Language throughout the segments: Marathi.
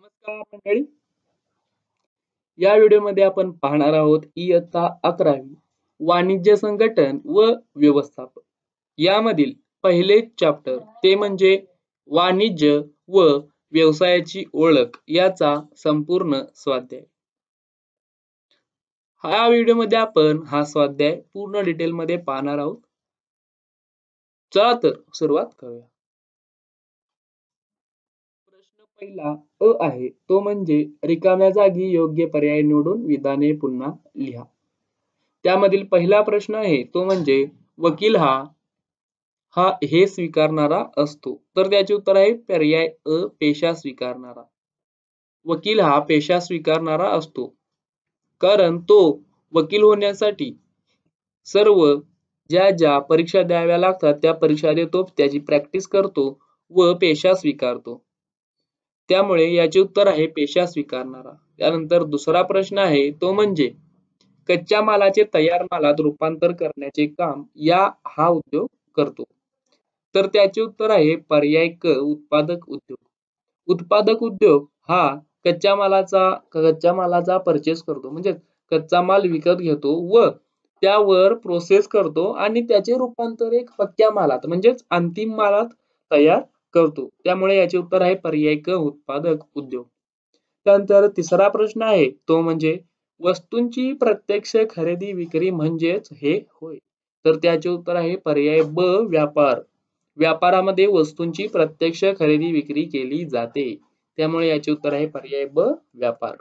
नमस्कार मंडळी. या व्हिडिओमध्ये आपण पाहणार आहोत इयत्ता 11वी वाणिज्य संघटन व व्यवस्थापन यामधील पहिले चॅप्टर ते म्हणजे वाणिज्य व व्यवसायाची ओळख याचा संपूर्ण स्वाध्याय. हा व्हिडिओमध्ये आपण हा स्वाध्याय पूर्ण डिटेलमध्ये पाहणार आहोत. चला तर सुरुवात करूया. प्रश्न पहिला अ आहे तो म्हणजे रिकाम्या जागी योग्य पर्याय निवडून विधाने पुन्हा लिहा. त्यामधील पहिला प्रश्न आहे तो म्हणजे वकील हा हे स्वीकारणारा असतो. तर त्याचे उत्तर आहे पर्याय अ पेशा स्वीकारणारा. वकील हा पेशा स्वीकारणारा असतो कारण तो वकील होण्यासाठी सर्व ज्या परीक्षा द्याव्या लागतात त्या परीक्षा देतो, त्याची प्रॅक्टिस करतो व पेशा स्वीकारतो. त्यामुळे याचे उत्तर आहे पेशा स्वीकारणारा. त्यानंतर दुसरा प्रश्न आहे तो म्हणजे कच्च्या मालाचे तयार मालात रूपांतर करण्याचे काम हा उद्योग करतो. तर त्याचे उत्तर आहे पर्याय क उत्पादक उद्योग. उत्पादक उद्योग हा कच्च्या मालाचा परचेस करतो, म्हणजे कच्चा माल विकत घेतो व त्यावर प्रोसेस करतो आणि त्याचे रूपांतर एक पक्क्या मालात म्हणजेच अंतिम मालात तयार करतो. त्यामुळे याचे उत्तर आहे पर्याय क उत्पादक उद्योग. त्यानंतर तिसरा प्रश्न आहे तो म्हणजे वस्तूंची प्रत्यक्ष खरेदी विक्री म्हणजेच हे होय. तर त्याचे उत्तर आहे पर्याय ब व्यापार. व्यापारामध्ये वस्तूंची प्रत्यक्ष खरेदी विक्री केली जाते. त्यामुळे याचे उत्तर आहे पर्याय ब व्यापार.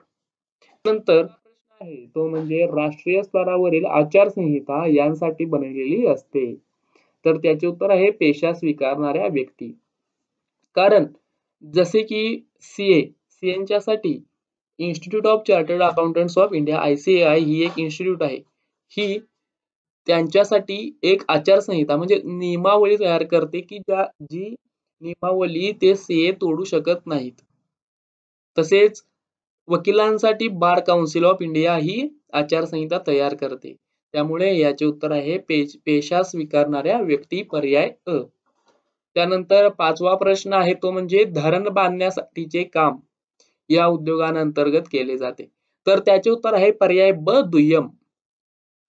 नंतर प्रश्न आहे तो म्हणजे राष्ट्रीय स्तरावरील आचारसंहिता यांसाठी बनवलेली असते. तर त्याचे उत्तर आहे पेशा स्वीकारणाऱ्या व्यक्ती. कारण जसे की सीएनच्यासाठी institute of chartered accountants of India ICAI ही एक इन्स्टिट्यूट आहे. ही त्यांच्यासाठी एक आचारसंहिता म्हणजे नियमावली तयार करते की जी नियमावली ते सीए तोडू शकत नाहीत. तसेच वकिलांसाठी बार काउन्सिल ऑफ इंडिया ही आचारसंहिता तयार करते. त्यामुळे याचे उत्तर आहे पेशा स्वीकारणाऱ्या व्यक्ती पर्याय अ. त्यानंतर पाचवा प्रश्न आहे तो म्हणजे धरण बांधण्यासाठीचे काम या उद्योगांतर्गत केले जाते. तर त्याचे उत्तर आहे पर्याय ब दुय्यम.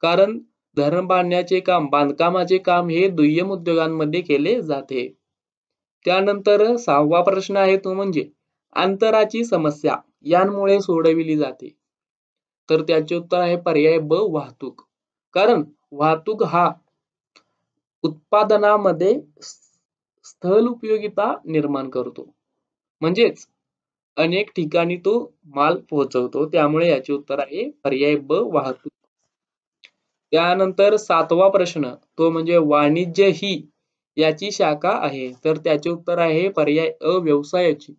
कारण धरण बांधकामाचे काम हे दुय्यम उद्योगांमध्ये केले जाते. त्यानंतर सहावा प्रश्न आहे तो म्हणजे अंतराची समस्या यांमुळे सोडविली जाते. तर त्याचे उत्तर आहे पर्याय ब वाहतूक. कारण वाहतूक हा उत्पादनामध्ये स्थल उपयोगिता निर्माण करतो, म्हणजेच अनेक ठिकाणी तो माल पोहोचवतो. त्यामुळे याचे उत्तर आहे पर्याय ब वाहतूक. त्यानंतर सातवा प्रश्न तो म्हणजे वाणिज्य ही याची शाखा आहे. तर त्याचे उत्तर आहे पर्याय अ व्यवसायाची.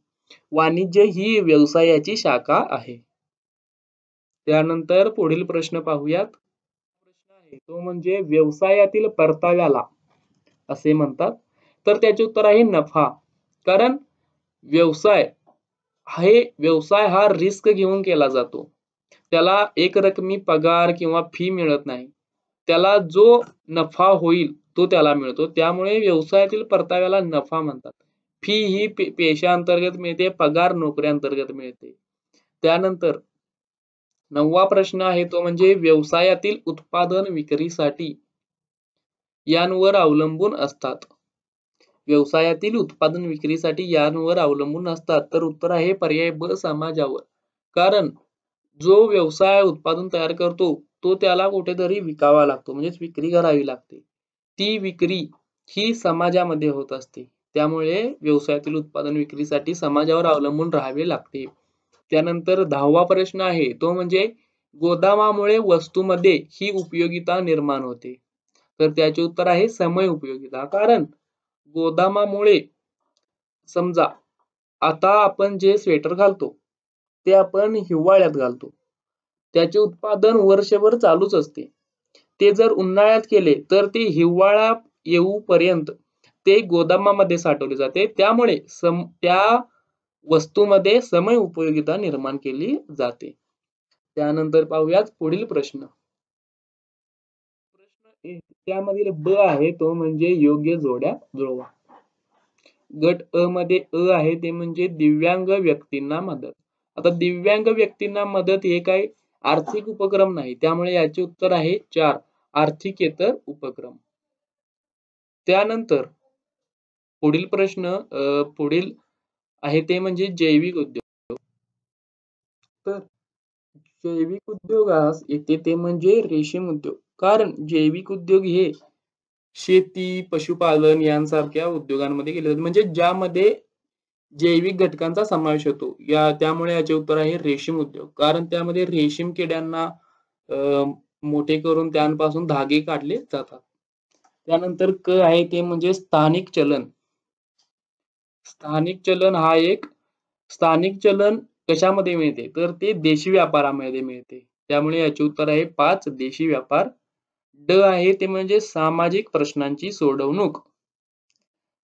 वाणिज्य ही व्यवसायाची शाखा आहे. त्यानंतर पुढील प्रश्न पाहूयात. प्रश्न आहे तो म्हणजे व्यवसायातील परताव्याला असे म्हणतात. तर त्याचे उत्तर आहे नफा. कारण व्यवसाय हा रिस्क घेऊन केला जातो. त्याला एक रकमी पगार किंवा फी मिळत नाही. त्याला जो नफा होईल तो त्याला मिळतो. त्यामुळे व्यवसायातील परताव्याला नफा म्हणतात. फी ही पेशा अंतर्गत मिळते, पगार नोकरी अंतर्गत मिळते. त्यानंतर नववा प्रश्न आहे तो म्हणजे व्यवसायातील उत्पादन विक्रीसाठी यांवर अवलंबून असतात. व्यवसायातील उत्पादन विक्रीसाठी यांवर अवलंबून असतात. तर उत्तर आहे पर्याय ब समाजावर. कारण जो व्यवसाय उत्पादन तयार करतो तो त्याला कुठेतरी विकावा लागतो, म्हणजेच विक्री करावी लागते. ती विक्री ही समाजामध्ये होत असते. त्यामुळे व्यवसायातील उत्पादन विक्रीसाठी समाजावर अवलंबून राहावे लागते. त्यानंतर 10वा प्रश्न आहे तो म्हणजे गोदामामुळे वस्तूमध्ये ही उपयोगिता निर्माण होते. तर त्याचे उत्तर आहे समय उपयोगिता. कारण गोदामामुळे समजा आता आपण जे स्वेटर घालतो ते आपण हिवाळ्यात घालतो, त्याचे उत्पादन वर्षभर चालूच असते. ते जर उन्हाळ्यात केले तर ते हिवाळा येऊपर्यंत ते गोदामामध्ये साठवले जाते. त्यामुळे त्या वस्तूमध्ये समय उपयोगिता निर्माण केली जाते. त्यानंतर पाहूयात पुढील प्रश्न. त्यामधील ब आहे तो म्हणजे योग्य जोड्या जुळवा. गट अ मध्ये अ आहे ते म्हणजे दिव्यांग व्यक्तींना मदत. आता दिव्यांग व्यक्तींना मदत हे काय आर्थिक उपक्रम नाही, त्यामुळे याचे उत्तर आहे 4 आर्थिकेतर उपक्रम. त्यानंतर पुढील प्रश्न पुढील आहे ते म्हणजे जैविक उद्योग. तर जैविक उद्योगास येते ते म्हणजे रेशीम उद्योग. कारण जैविक उद्योग हे शेती, पशुपालन यांसारख्या उद्योगांमध्ये केले जाते. म्हणजे ज्यामध्ये जैविक घटकांचा समावेश होतो. त्यामुळे याचे उत्तर आहे रेशीम उद्योग. कारण त्यामध्ये रेशीम किड्यांना मोठे करून त्यांपासून धागे काढले जातात. त्यानंतर क आहे ते म्हणजे स्थानिक चलन. स्थानिक चलन हा एक स्थानिक चलन कशामध्ये मिळते तर ते देशी व्यापारामध्ये मिळते. त्यामुळे याचे उत्तर आहे 5 देशी व्यापार. ड आहे ते म्हणजे सामाजिक प्रश्नांची सोडवणूक.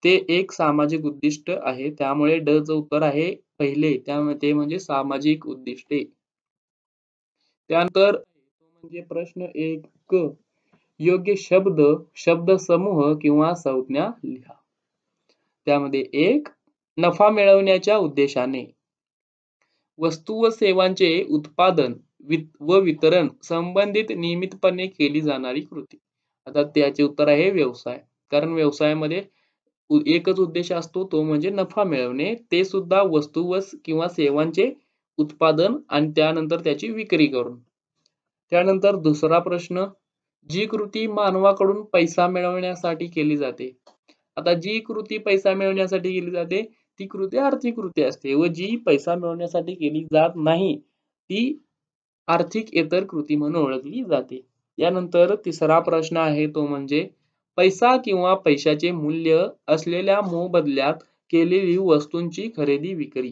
ते एक सामाजिक उद्दिष्ट आहे. त्यामुळे ड चं उत्तर आहे पहिले त्यामुळे ते म्हणजे सामाजिक उद्दिष्टे. त्यानंतर म्हणजे प्रश्न 1 क योग्य शब्द, शब्दसमूह किंवा संज्ञा लिहा. त्यामध्ये 1 नफा मिळवण्याच्या उद्देशाने वस्तू व सेवांचे उत्पादन व वितरण संबंधित नियमितपणे केली जाणारी कृती. आता त्याचे उत्तर आहे व्यवसाय. कारण व्यवसायामध्ये एकच उद्देश असतो तो म्हणजे नफा मिळवणे. ते सुद्धा वस्तू व किंवा सेवांचे उत्पादन आणि त्यानंतर त्याची विक्री करून. त्यानंतर दुसरा प्रश्न जी कृती मानवाकडून पैसा मिळवण्यासाठी केली जाते. आता जी कृती पैसा मिळवण्यासाठी केली जाते ती कृती आर्थिक कृती असते व जी पैसा मिळवण्यासाठी केली जात नाही ती आर्थिकेतर कृती म्हणून ओळखली जाते. यानंतर तिसरा प्रश्न आहे तो म्हणजे पैसा किंवा पैशाचे मूल्य असलेल्या मोबदल्यात केलेली वस्तूंची खरेदी विक्री.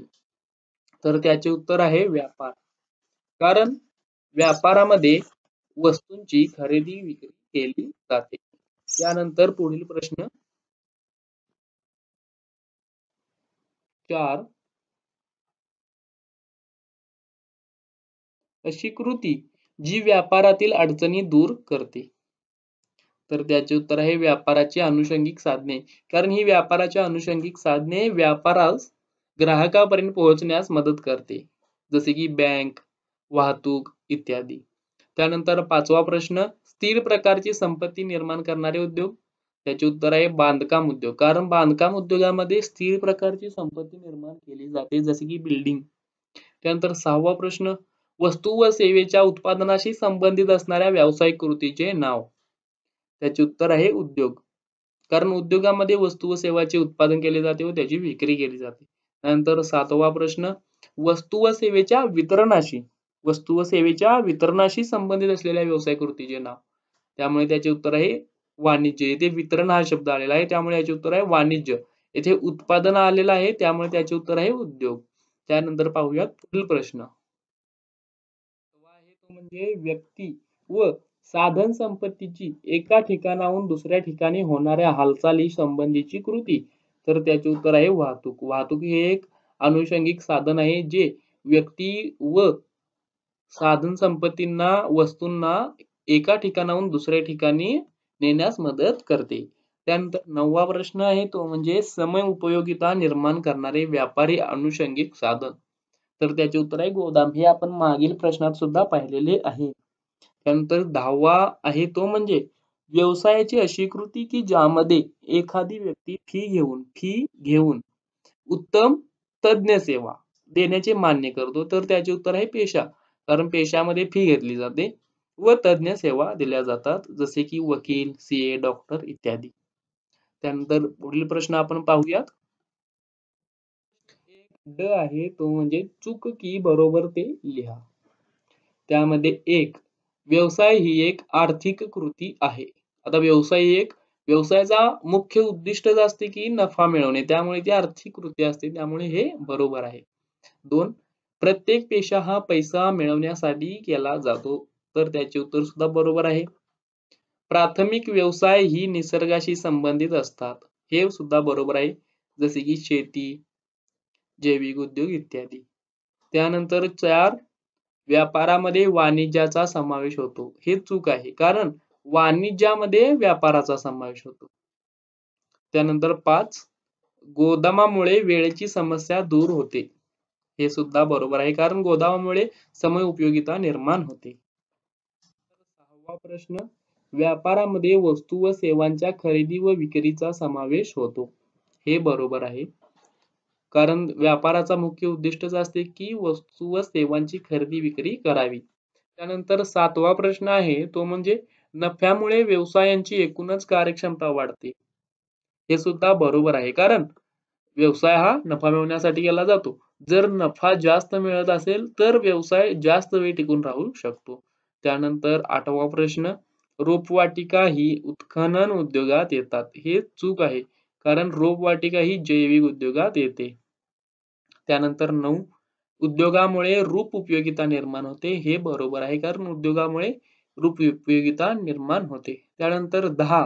तर त्याचे उत्तर आहे व्यापार. कारण व्यापारामध्ये वस्तूंची खरेदी विक्री केली जाते. त्यानंतर पुढील प्रश्न 4 अशी कृती जी व्यापारातील अडचणी दूर करते. तर त्याचे उत्तर आहे व्यापाराची अनुषंगिक साधने. कारण ही व्यापाराची अनुषंगिक साधने व्यापारास ग्राहकापर्यंत पोहोचण्यास मदत करते. जसे की बँक, वाहतूक इत्यादी. त्यानंतर 5वा प्रश्न स्थिर प्रकारची संपत्ती निर्माण करणारे उद्योग. त्याचे उत्तर आहे बांधकाम उद्योग. कारण बांधकाम उद्योगामध्ये स्थिर प्रकारची संपत्ती निर्माण केली जाते जसे की बिल्डिंग. त्यानंतर 6वा प्रश्न वस्तू व सेवेच्या उत्पादनाशी संबंधित असणाऱ्या व्यावसायिक कृतीचे नाव. त्याचे उत्तर आहे उद्योग. कारण उद्योगामध्ये वस्तू व सेवांचे उत्पादन केले जाते व त्याची विक्री केली जाते. त्यानंतर 7वा प्रश्न वस्तू व सेवेच्या वितरणाशी संबंधित असलेल्या व्यवसाय कृतीचे नाव. त्यामुळे त्याचे उत्तर आहे वाणिज्य. येथे वितरण हा शब्द आलेला आहे त्यामुळे याचे उत्तर आहे वाणिज्य. येथे उत्पादन आलेलं आहे त्यामुळे त्याचे उत्तर आहे उद्योग. त्यानंतर पाहूयात पुढील प्रश्न म्हणजे व्यक्ती व साधन संपत्तीची एका ठिकाणाहून दुसऱ्या ठिकाणी होणाऱ्या हालचाली संबंधीची कृती. तर त्याचे उत्तर आहे वाहतूक. वाहतूक हे एक अनुषंगिक साधन आहे जे व्यक्ती व साधन संपत्तींना वस्तूंना एका ठिकाणाहून दुसऱ्या ठिकाणी नेण्यास मदत करते. त्यानंतर 9वा प्रश्न आहे तो म्हणजे समय उपयोगिता निर्माण करणारे व्यापारी अनुषंगिक साधन. तर त्याचे उत्तर आहे गोदाम. हे आपण मागील प्रश्नात सुद्धा पाहिलेले आहे. त्यानंतर 10वा आहे तो म्हणजे व्यवसायाची अशी कृती की ज्यामध्ये एखादी व्यक्ती फी घेऊन उत्तम तज्ञ सेवा देण्याचे मान्य करतो. तर त्याचे उत्तर आहे पेशा. कारण पेशामध्ये फी घेतली जाते व तज्ञ सेवा दिल्या जातात जसे की वकील, सीए, डॉक्टर इत्यादी. त्यानंतर पुढील प्रश्न आपण पाहूयात. ड आहे तो म्हणजे चूक की बरोबर ते लिहा. त्यामध्ये 1 व्यवसाय ही एक आर्थिक कृती आहे. आता व्यवसायाचा मुख्य उद्दिष्टच असते की नफा मिळवणे त्यामुळे ती आर्थिक कृती असते त्यामुळे हे बरोबर आहे. 2 प्रत्येक पेशा हा पैसा मिळवण्यासाठी केला जातो तर त्याचे उत्तर सुद्धा बरोबर आहे. प्राथमिक व्यवसाय ही निसर्गाशी संबंधित असतात हे सुद्धा बरोबर आहे जसे की शेती, जैविक उद्योग इत्यादी. त्यानंतर 4 व्यापारामध्ये वाणिज्याचा समावेश होतो. हे चूक आहे कारण वाणिज्यामध्ये व्यापाराचा समावेश होतो. त्यानंतर 5 गोदामामुळे वेळेची समस्या दूर होते. हे सुद्धा बरोबर आहे, कारण गोदामामुळे समय उपयोगिता निर्माण होते. सहावा प्रश्न, व्यापारामध्ये वस्तू व सेवांच्या खरेदी व विक्रीचा समावेश होतो. हे बरोबर आहे, कारण व्यापाराचा मुख्य उद्दिष्टच असते की वस्तू व सेवांची खरेदी विक्री करावी. त्यानंतर सातवा प्रश्न आहे तो म्हणजे नफ्यामुळे व्यवसायांची एकूणच कार्यक्षमता वाढते. हे सुद्धा बरोबर आहे, कारण व्यवसाय हा नफा मिळवण्यासाठी केला जातो. जर नफा जास्त मिळत असेल तर व्यवसाय जास्त वेळ टिकून राहू शकतो. त्यानंतर आठवा प्रश्न, रोपवाटिका ही उत्खनन उद्योगात येतात. हे चूक आहे, कारण रोपवाटिका ही जैविक उद्योगात येते. त्यानंतर 9, उद्योगामुळे रूप उपयोगिता निर्माण होते. हे बरोबर आहे, कारण उद्योगामुळे रूप उपयोगिता निर्माण होते. त्यानंतर 10,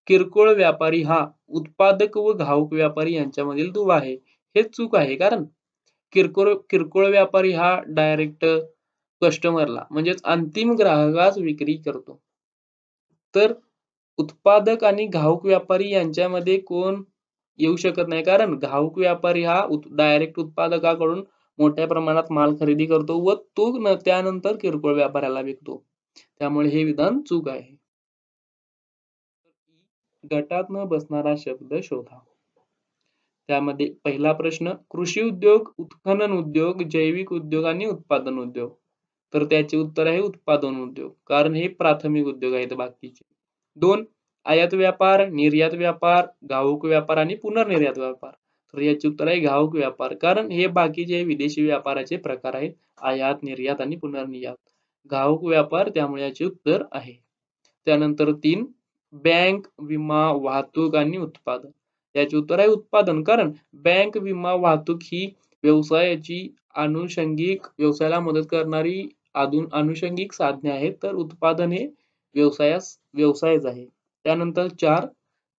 किरकोळ व्यापारी हा उत्पादक व घाऊक व्यापारी यांच्यामधील दुवा आहे. हे चूक आहे, कारण किरकोळ किरकोळ व्यापारी हा डायरेक्ट कस्टमरला म्हणजेच अंतिम ग्राहकास विक्री करतो. तर उत्पादक आणि घाऊक व्यापारी यांच्यामध्ये कोण येऊ शकत नाही, कारण घाऊक व्यापारी हा डायरेक्ट उत्पादकाकडून मोठ्या प्रमाणात माल खरेदी करतो व तो त्यानंतर किरकोळ व्यापाऱ्याला विकतो. त्यामुळे हे विधान चूक आहे. गटात न बसणारा शब्द शोधा. त्यामध्ये पहिला प्रश्न, कृषी उद्योग, उत्खनन उद्योग, जैविक उद्योग आणि उत्पादन उद्योग. तर त्याचे उत्तर आहे उत्पादन उद्योग, कारण हे प्राथमिक उद्योग आहेत बाकीचे. 2, आयात व्यापार, निर्यात व्यापार, घाऊक व्यापार आणि पुनर्निर्यात व्यापार. तर याचे उत्तर आहे घाऊक व्यापार, कारण हे बाकीचे विदेशी व्यापाराचे प्रकार आहेत. आयात, निर्यात आणि पुनर्निर्यात. घाऊक व्यापार, त्यामुळे याचे उत्तर आहे. त्यानंतर 3, बँक, विमा, वाहतूक आणि उत्पादन. याचे उत्तर आहे उत्पादन, कारण बँक, विमा, वाहतूक ही व्यवसायाची व्यवसायाला मदत करणारी अनुषंगिक साधने आहेत. तर उत्पादन हे व्यवसायच आहे. त्यानंतर 4,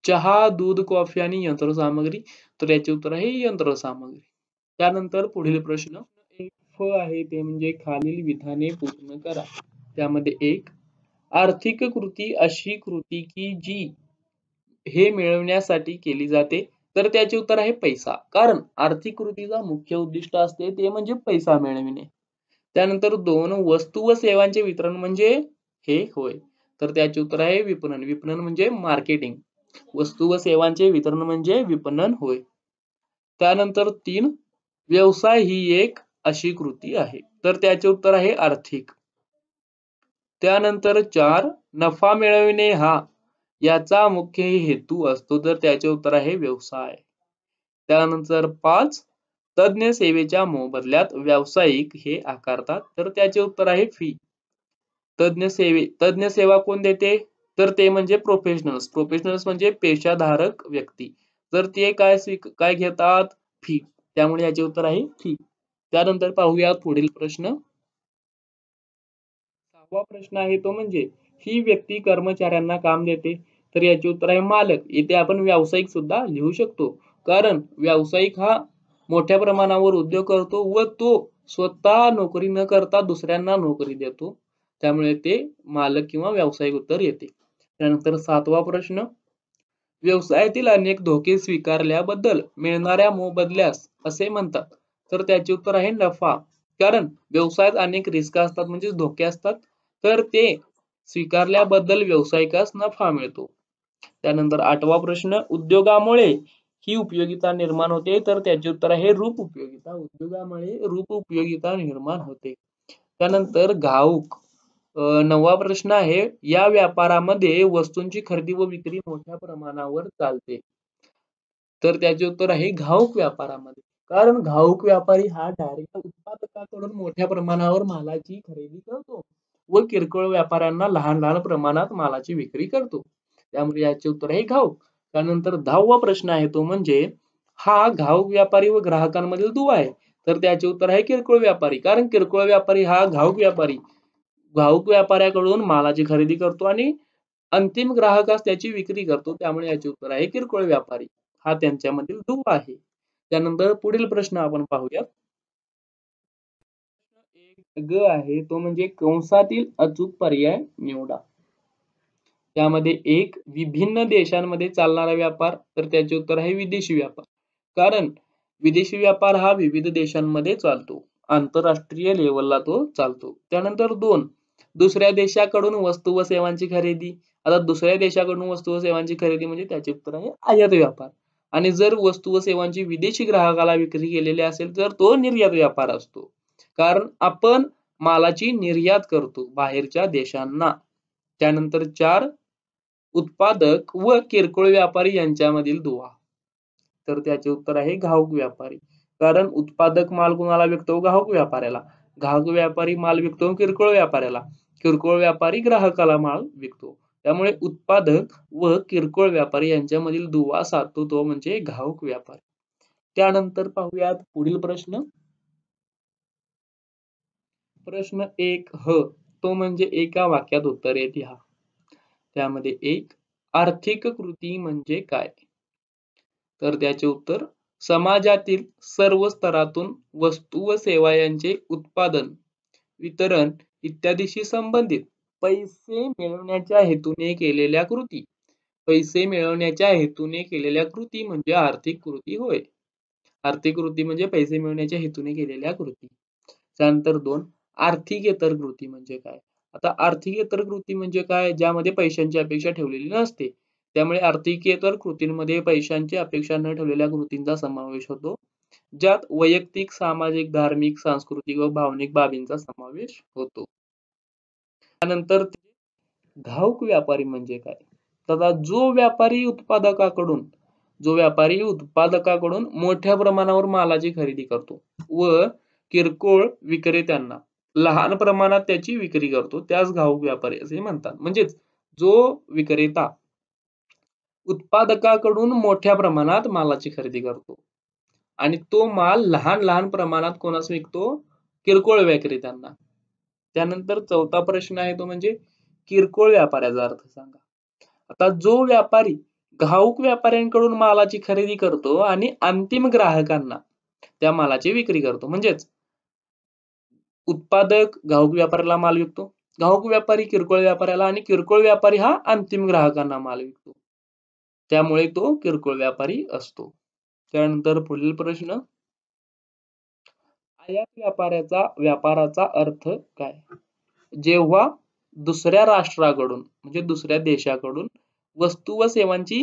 चहा, दूध, कॉफी आणि यंत्रसामग्री. तर याचे उत्तर आहे यंत्रसामग्री. त्यानंतर पुढील प्रश्न, एक फ आहे ते म्हणजे खालील विधाने पूर्ण करा. त्यामध्ये 1, आर्थिक कृती अशी कृती की जी हे मिळवण्यासाठी केली जाते. तर त्याचे उत्तर आहे पैसा, कारण आर्थिक कृतीचा मुख्य उद्दिष्ट असते ते म्हणजे पैसा मिळविणे. त्यानंतर 2, वस्तू व सेवांचे वितरण म्हणजे हे होय. तर त्याचे उत्तर आहे विपणन. विपणन म्हणजे मार्केटिंग. वस्तू व सेवांचे वितरण म्हणजे विपणन होय. त्यानंतर 3, व्यवसाय ही एक अशी कृती आहे. तर त्याचे उत्तर आहे आर्थिक. त्यानंतर 4, नफा मिळविणे हा याचा मुख्य हेतू असतो. तर त्याचे उत्तर आहे व्यवसाय. त्यानंतर 5, तज्ञ सेवेच्या मोबदल्यात व्यावसायिक हे आकारतात. तर त्याचे उत्तर आहे फी. तज्ञ सेवा कोण देते? तर ते म्हणजे प्रोफेशनल्स. प्रोफेशनल्स म्हणजे पेशाधारक व्यक्ती. तर ते काय घेतात? फी. त्यामुळे याचे उत्तर आहे फी. त्यानंतर पाहूया पुढील प्रश्न. 6वा प्रश्न आहे तो म्हणजे ही व्यक्ती कर्मचाऱ्यांना काम देते. तर याचे उत्तर आहे मालक. इथे आपण व्यावसायिक सुद्धा लिहू शकतो, कारण व्यावसायिक हा मोठ्या प्रमाणावर उद्योग करतो व तो स्वतः नोकरी न करता दुसऱ्यांना नोकरी देतो. त्यामुळे ते मालक किंवा व्यावसायिक उत्तर येते. त्यानंतर 7वा प्रश्न, व्यवसायातील अनेक धोके स्वीकारल्याबद्दल मिळणाऱ्या मोबदल्यास असे म्हणतात. तर त्याचे उत्तर आहे नफा, कारण व्यवसायात अनेक रिस्क असतात म्हणजे धोके असतात. तर ते स्वीकारल्याबद्दल व्यावसायिकास नफा मिळतो. त्यानंतर 8वा प्रश्न, उद्योगामुळे ही उपयोगिता निर्माण होते. तर त्याचे उत्तर आहे रूप उपयोगिता. उद्योगामुळे रूप उपयोगिता निर्माण होते. त्यानंतर घाऊक 9वा प्रश्न आहे, या व्यापारामध्ये वस्तूंची खरेदी व विक्री मोठ्या प्रमाणावर चालते. तर त्याचे उत्तर आहे घाऊक व्यापारामध्ये, कारण घाऊक व्यापारी हा डायरेक्ट उत्पादकाकडून मोठ्या प्रमाणावर मालाची खरेदी करतो व किरकोळ व्यापाऱ्यांना लहान लहान प्रमाणात मालाची विक्री करतो. त्यामुळे याचे उत्तर आहे घाऊक. त्यानंतर 10वा प्रश्न आहे तो म्हणजे हा घाऊक व्यापारी व ग्राहकांमधील दुवा आहे. तर त्याचे उत्तर आहे किरकोळ व्यापारी, कारण किरकोळ व्यापारी हा घाऊक व्यापाऱ्याकडून मालाची खरेदी करतो आणि अंतिम ग्राहकास त्याची विक्री करतो. त्यामुळे याचे उत्तर आहे किरकोळ व्यापारी. हा त्यांच्यामधील दुवा आहे. त्यानंतर पुढील प्रश्न आपण पाहूया. एक ग आहे तो म्हणजे कंसातील अचूक पर्याय निवडा. त्यामध्ये 1, विभिन्न देशांमध्ये चालणारा व्यापार. तर त्याचे उत्तर आहे विदेशी व्यापार, कारण विदेशी व्यापार हा विविध देशांमध्ये चालतो, आंतरराष्ट्रीय लेवलला तो चालतो. त्यानंतर 2, दुसऱ्या देशाकडून वस्तू व सेवांची खरेदी. आता दुसऱ्या देशाकडून वस्तू व सेवांची खरेदी म्हणजे त्याचे उत्तर आहे आयात व्यापार. आणि जर वस्तू व सेवांची विदेशी ग्राहकाला विक्री केलेली असेल तर तो निर्यात व्यापार असतो. कारण आपण मालाची निर्यात करतो बाहेरच्या देशांना. त्यानंतर 4, उत्पादक व किरकोळ व्यापारी यांच्यामधील दुवा. तर त्याचे उत्तर आहे घाऊक व्यापारी. कारण उत्पादक माल कुणाला विकतो? घाऊक व्यापाऱ्याला. घाऊक व्यापारी माल विकतो किरकोळ व्यापाऱ्याला. किरकोळ व्यापारी ग्राहकाला माल विकतो. त्यामुळे उत्पादक व किरकोळ व्यापारी यांच्यामधील दुवा साधतो तो म्हणजे घाऊक व्यापारी. त्यानंतर पाहूयात पुढील प्रश्न. प्रश्न 1 ह, तो म्हणजे एका वाक्यात उत्तरे लिहा. त्यामध्ये 1, आर्थिक कृती म्हणजे काय? तर त्याचे उत्तर, समाजातील सर्व स्तरातून वस्तू व सेवा यांचे उत्पादन, वितरण इत्यादीशी संबंधित पैसे मिळवण्याच्या हेतूने केलेल्या कृती. पैसे मिळवण्याच्या हेतूने केलेल्या कृती म्हणजे आर्थिक कृती होय. आर्थिक कृती म्हणजे पैसे मिळवण्याच्या हेतूने केलेल्या कृती. त्यानंतर 2, आर्थिकेतर कृती म्हणजे काय? आता आर्थिकेतर कृती म्हणजे काय? ज्यामध्ये पैशांची अपेक्षा ठेवलेली नसते. त्यामुळे आर्थिकेतर कृतींमध्ये पैशांची अपेक्षा न ठेवलेल्या कृतींचा समावेश होतो, ज्यात वैयक्तिक, सामाजिक, धार्मिक, सांस्कृतिक व भावनिक बाबींचा समावेश होतो. त्यानंतर घाऊक व्यापारी म्हणजे काय? तर जो व्यापारी उत्पादकाकडून मोठ्या प्रमाणावर मालाची खरेदी करतो व किरकोळ विक्रेत्यांना लहान प्रमाणात त्याची विक्री करतो, त्यास घाऊक व्यापारी असे म्हणतात. म्हणजेच जो विक्रेता उत्पादकाकडून मोठ्या प्रमाणात मालाची खरेदी करतो आणि तो माल लहान लहान प्रमाणात कोणास विकतो? किरकोळ विक्रेत्यांना. त्यानंतर 4था प्रश्न आहे तो म्हणजे किरकोळ व्यापाऱ्याचा अर्थ सांगा. आता जो व्यापारी घाऊक व्यापाऱ्यांकडून मालाची खरेदी करतो आणि अंतिम ग्राहकांना त्या मालाची विक्री करतो. म्हणजेच उत्पादक घाऊक व्यापाऱ्याला माल विकतो, घाऊक व्यापारी किरकोळ व्यापाऱ्याला आणि किरकोळ व्यापारी हा अंतिम ग्राहकांना माल विकतो. त्यामुळे तो किरकोळ व्यापारी असतो. त्यानंतर पुढील प्रश्न, आयात व्यापाराचा अर्थ काय? जेव्हा दुसऱ्या राष्ट्राकडून म्हणजे दुसऱ्या देशाकडून वस्तू व सेवांची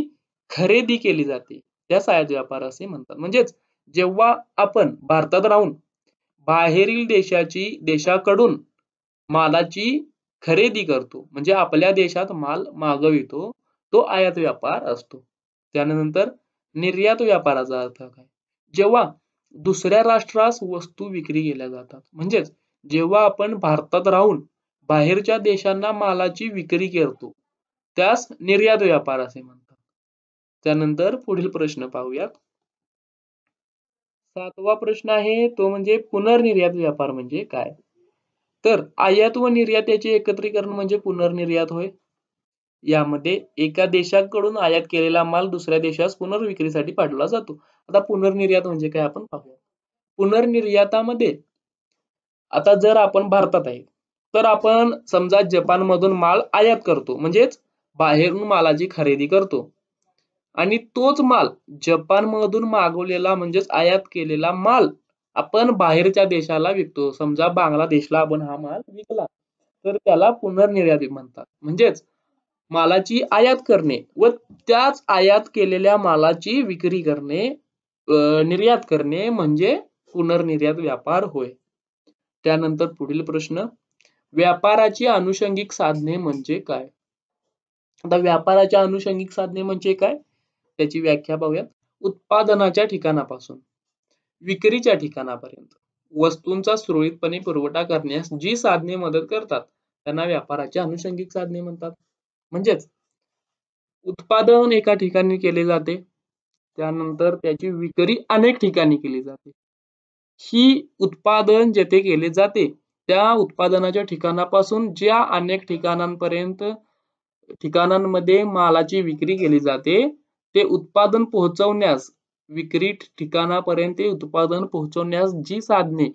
खरेदी केली जाते त्यास आयात व्यापार असे म्हणतात. म्हणजेच जेव्हा आपण भारतात राहून बाहेरील देशाकडून मालाची खरेदी करतो म्हणजे आपल्या देशात माल मागवितो, तो आयात व्यापार असतो. त्यानंतर निर्यात व्यापाराचा अर्थ काय? जेव्हा दुसऱ्या राष्ट्रास वस्तू विक्री केल्या जातात. म्हणजेच जेव्हा आपण भारतात राहून बाहेरच्या देशांना मालाची विक्री करतो त्यास निर्यात व्यापार असे म्हणतात. त्यानंतर पुढील प्रश्न पाहूयात. 7वा प्रश्न आहे तो म्हणजे पुनर्निर्यात व्यापार म्हणजे काय? तर आयात व निर्यात याचे एकत्रीकरण म्हणजे पुनर्निर्यात होय. यामध्ये एका देशाकडून आयात केलेला माल दुसऱ्या देशास पुनर्विक्रीसाठी पाठवला जातो. आता पुनर्निर्यात म्हणजे काय आपण पाहूया. पुनर्निर्यातामध्ये आता जर आपण भारतात आहे तर आपण समजा जपानमधून माल आयात करतो म्हणजेच बाहेरून मालाची खरेदी करतो आणि तोच माल जपानमधून मागवलेला म्हणजेच आयात केलेला माल आपण बाहेरच्या देशाला विकतो. समजा बांगलादेशला आपण हा माल विकला तर त्याला पुनर्निर्यात म्हणतात. म्हणजेच मालाची आयात करणे व त्याच आयात केलेल्या मालाची विक्री करणे, निर्यात करणे म्हणजे पुनर्निर्यात व्यापार होय. त्यानंतर पुढील प्रश्न, व्यापाराची अनुषंगिक साधने म्हणजे काय? आता व्यापाराच्या अनुषंगिक साधने म्हणजे काय? त्याची व्याख्या पाहूयात. उत्पादनाच्या ठिकाणापासून विक्रीच्या ठिकाणापर्यंत वस्तूंचा सुरळीतपणे पुरवठा करण्यास जी साधने मदत करतात त्यांना व्यापाराची अनुषंगिक साधने म्हणतात. म्हणजेच उत्पादन एका ठिकाणी केले जाते, त्यानंतर त्याची विक्री अनेक ठिकाणी केली जाते. ही उत्पादन जेथे केले जाते त्या उत्पादनाच्या ठिकाणापासून ज्या अनेक ठिकाणांमध्ये मालाची विक्री केली जाते ते उत्पादन पोहोचवण्यास, विक्री ठिकाणापर्यंत उत्पादन पोहोचवण्यास जी साधने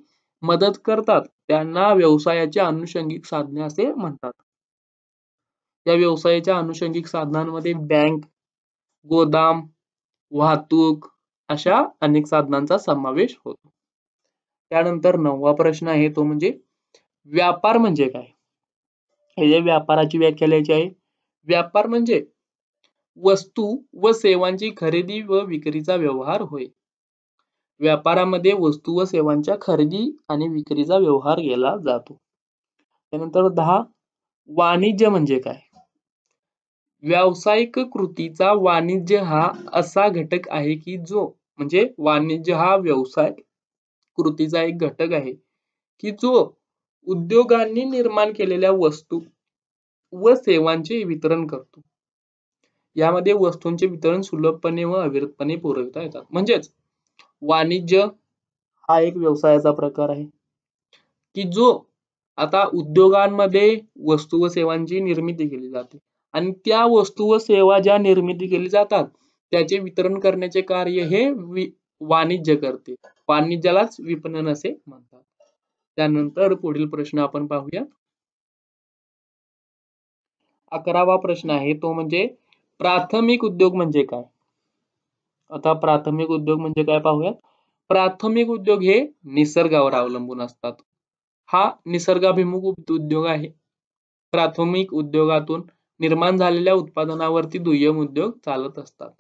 मदत करतात त्यांना व्यवसायाच्या अनुषंगिक साधने असे म्हणतात. या व्यवसायाच्या अनुषंगिक साधनांमध्ये बँक, गोदाम, वाहतूक अशा अनेक साधनांचा समावेश होतो. त्यानंतर 9वा प्रश्न आहे तो म्हणजे व्यापार म्हणजे काय? हे जे व्यापाराची व्याख्या लिहायची आहे. व्यापार म्हणजे वस्तू व सेवांची खरेदी व विक्रीचा व्यवहार होय. व्यापारामध्ये वस्तू व सेवांच्या खरेदी आणि विक्रीचा व्यवहार केला जातो. त्यानंतर 10 वाणिज्य म्हणजे काय? व्यावसायिक कृतीचा वाणिज्य हा असा घटक आहे की जो म्हणजे वाणिज्य हा व्यवसाय कृतीचा एक घटक आहे की जो उद्योगांनी निर्माण केलेल्या वस्तू व सेवांचे वितरण करतो. यामध्ये वस्तूंचे वितरण सुलभपणे व अविरतपणे पुरवता येतात. म्हणजेच वाणिज्य हा एक व्यवसायाचा प्रकार आहे की जो आता उद्योगांमध्ये वस्तू व सेवांची निर्मिती केली जाते आणि त्या वस्तू व सेवा ज्या निर्मिती केली जातात त्याचे वितरण करण्याचे कार्य हे वाणिज्य करते. वाणिज्यालाच विपणन असे म्हणतात. त्यानंतर पुढील प्रश्न आपण पाहूया. 11वा प्रश्न आहे तो म्हणजे प्राथमिक उद्योग म्हणजे काय? आता प्राथमिक उद्योग म्हणजे काय पाहूयात. प्राथमिक उद्योग हे निसर्गावर अवलंबून असतात. हा निसर्गाभिमुख उद्योग आहे. प्राथमिक उद्योगातून निर्माण झालेल्या उत्पादनावरती दुय्यम उद्योग चालत असतात.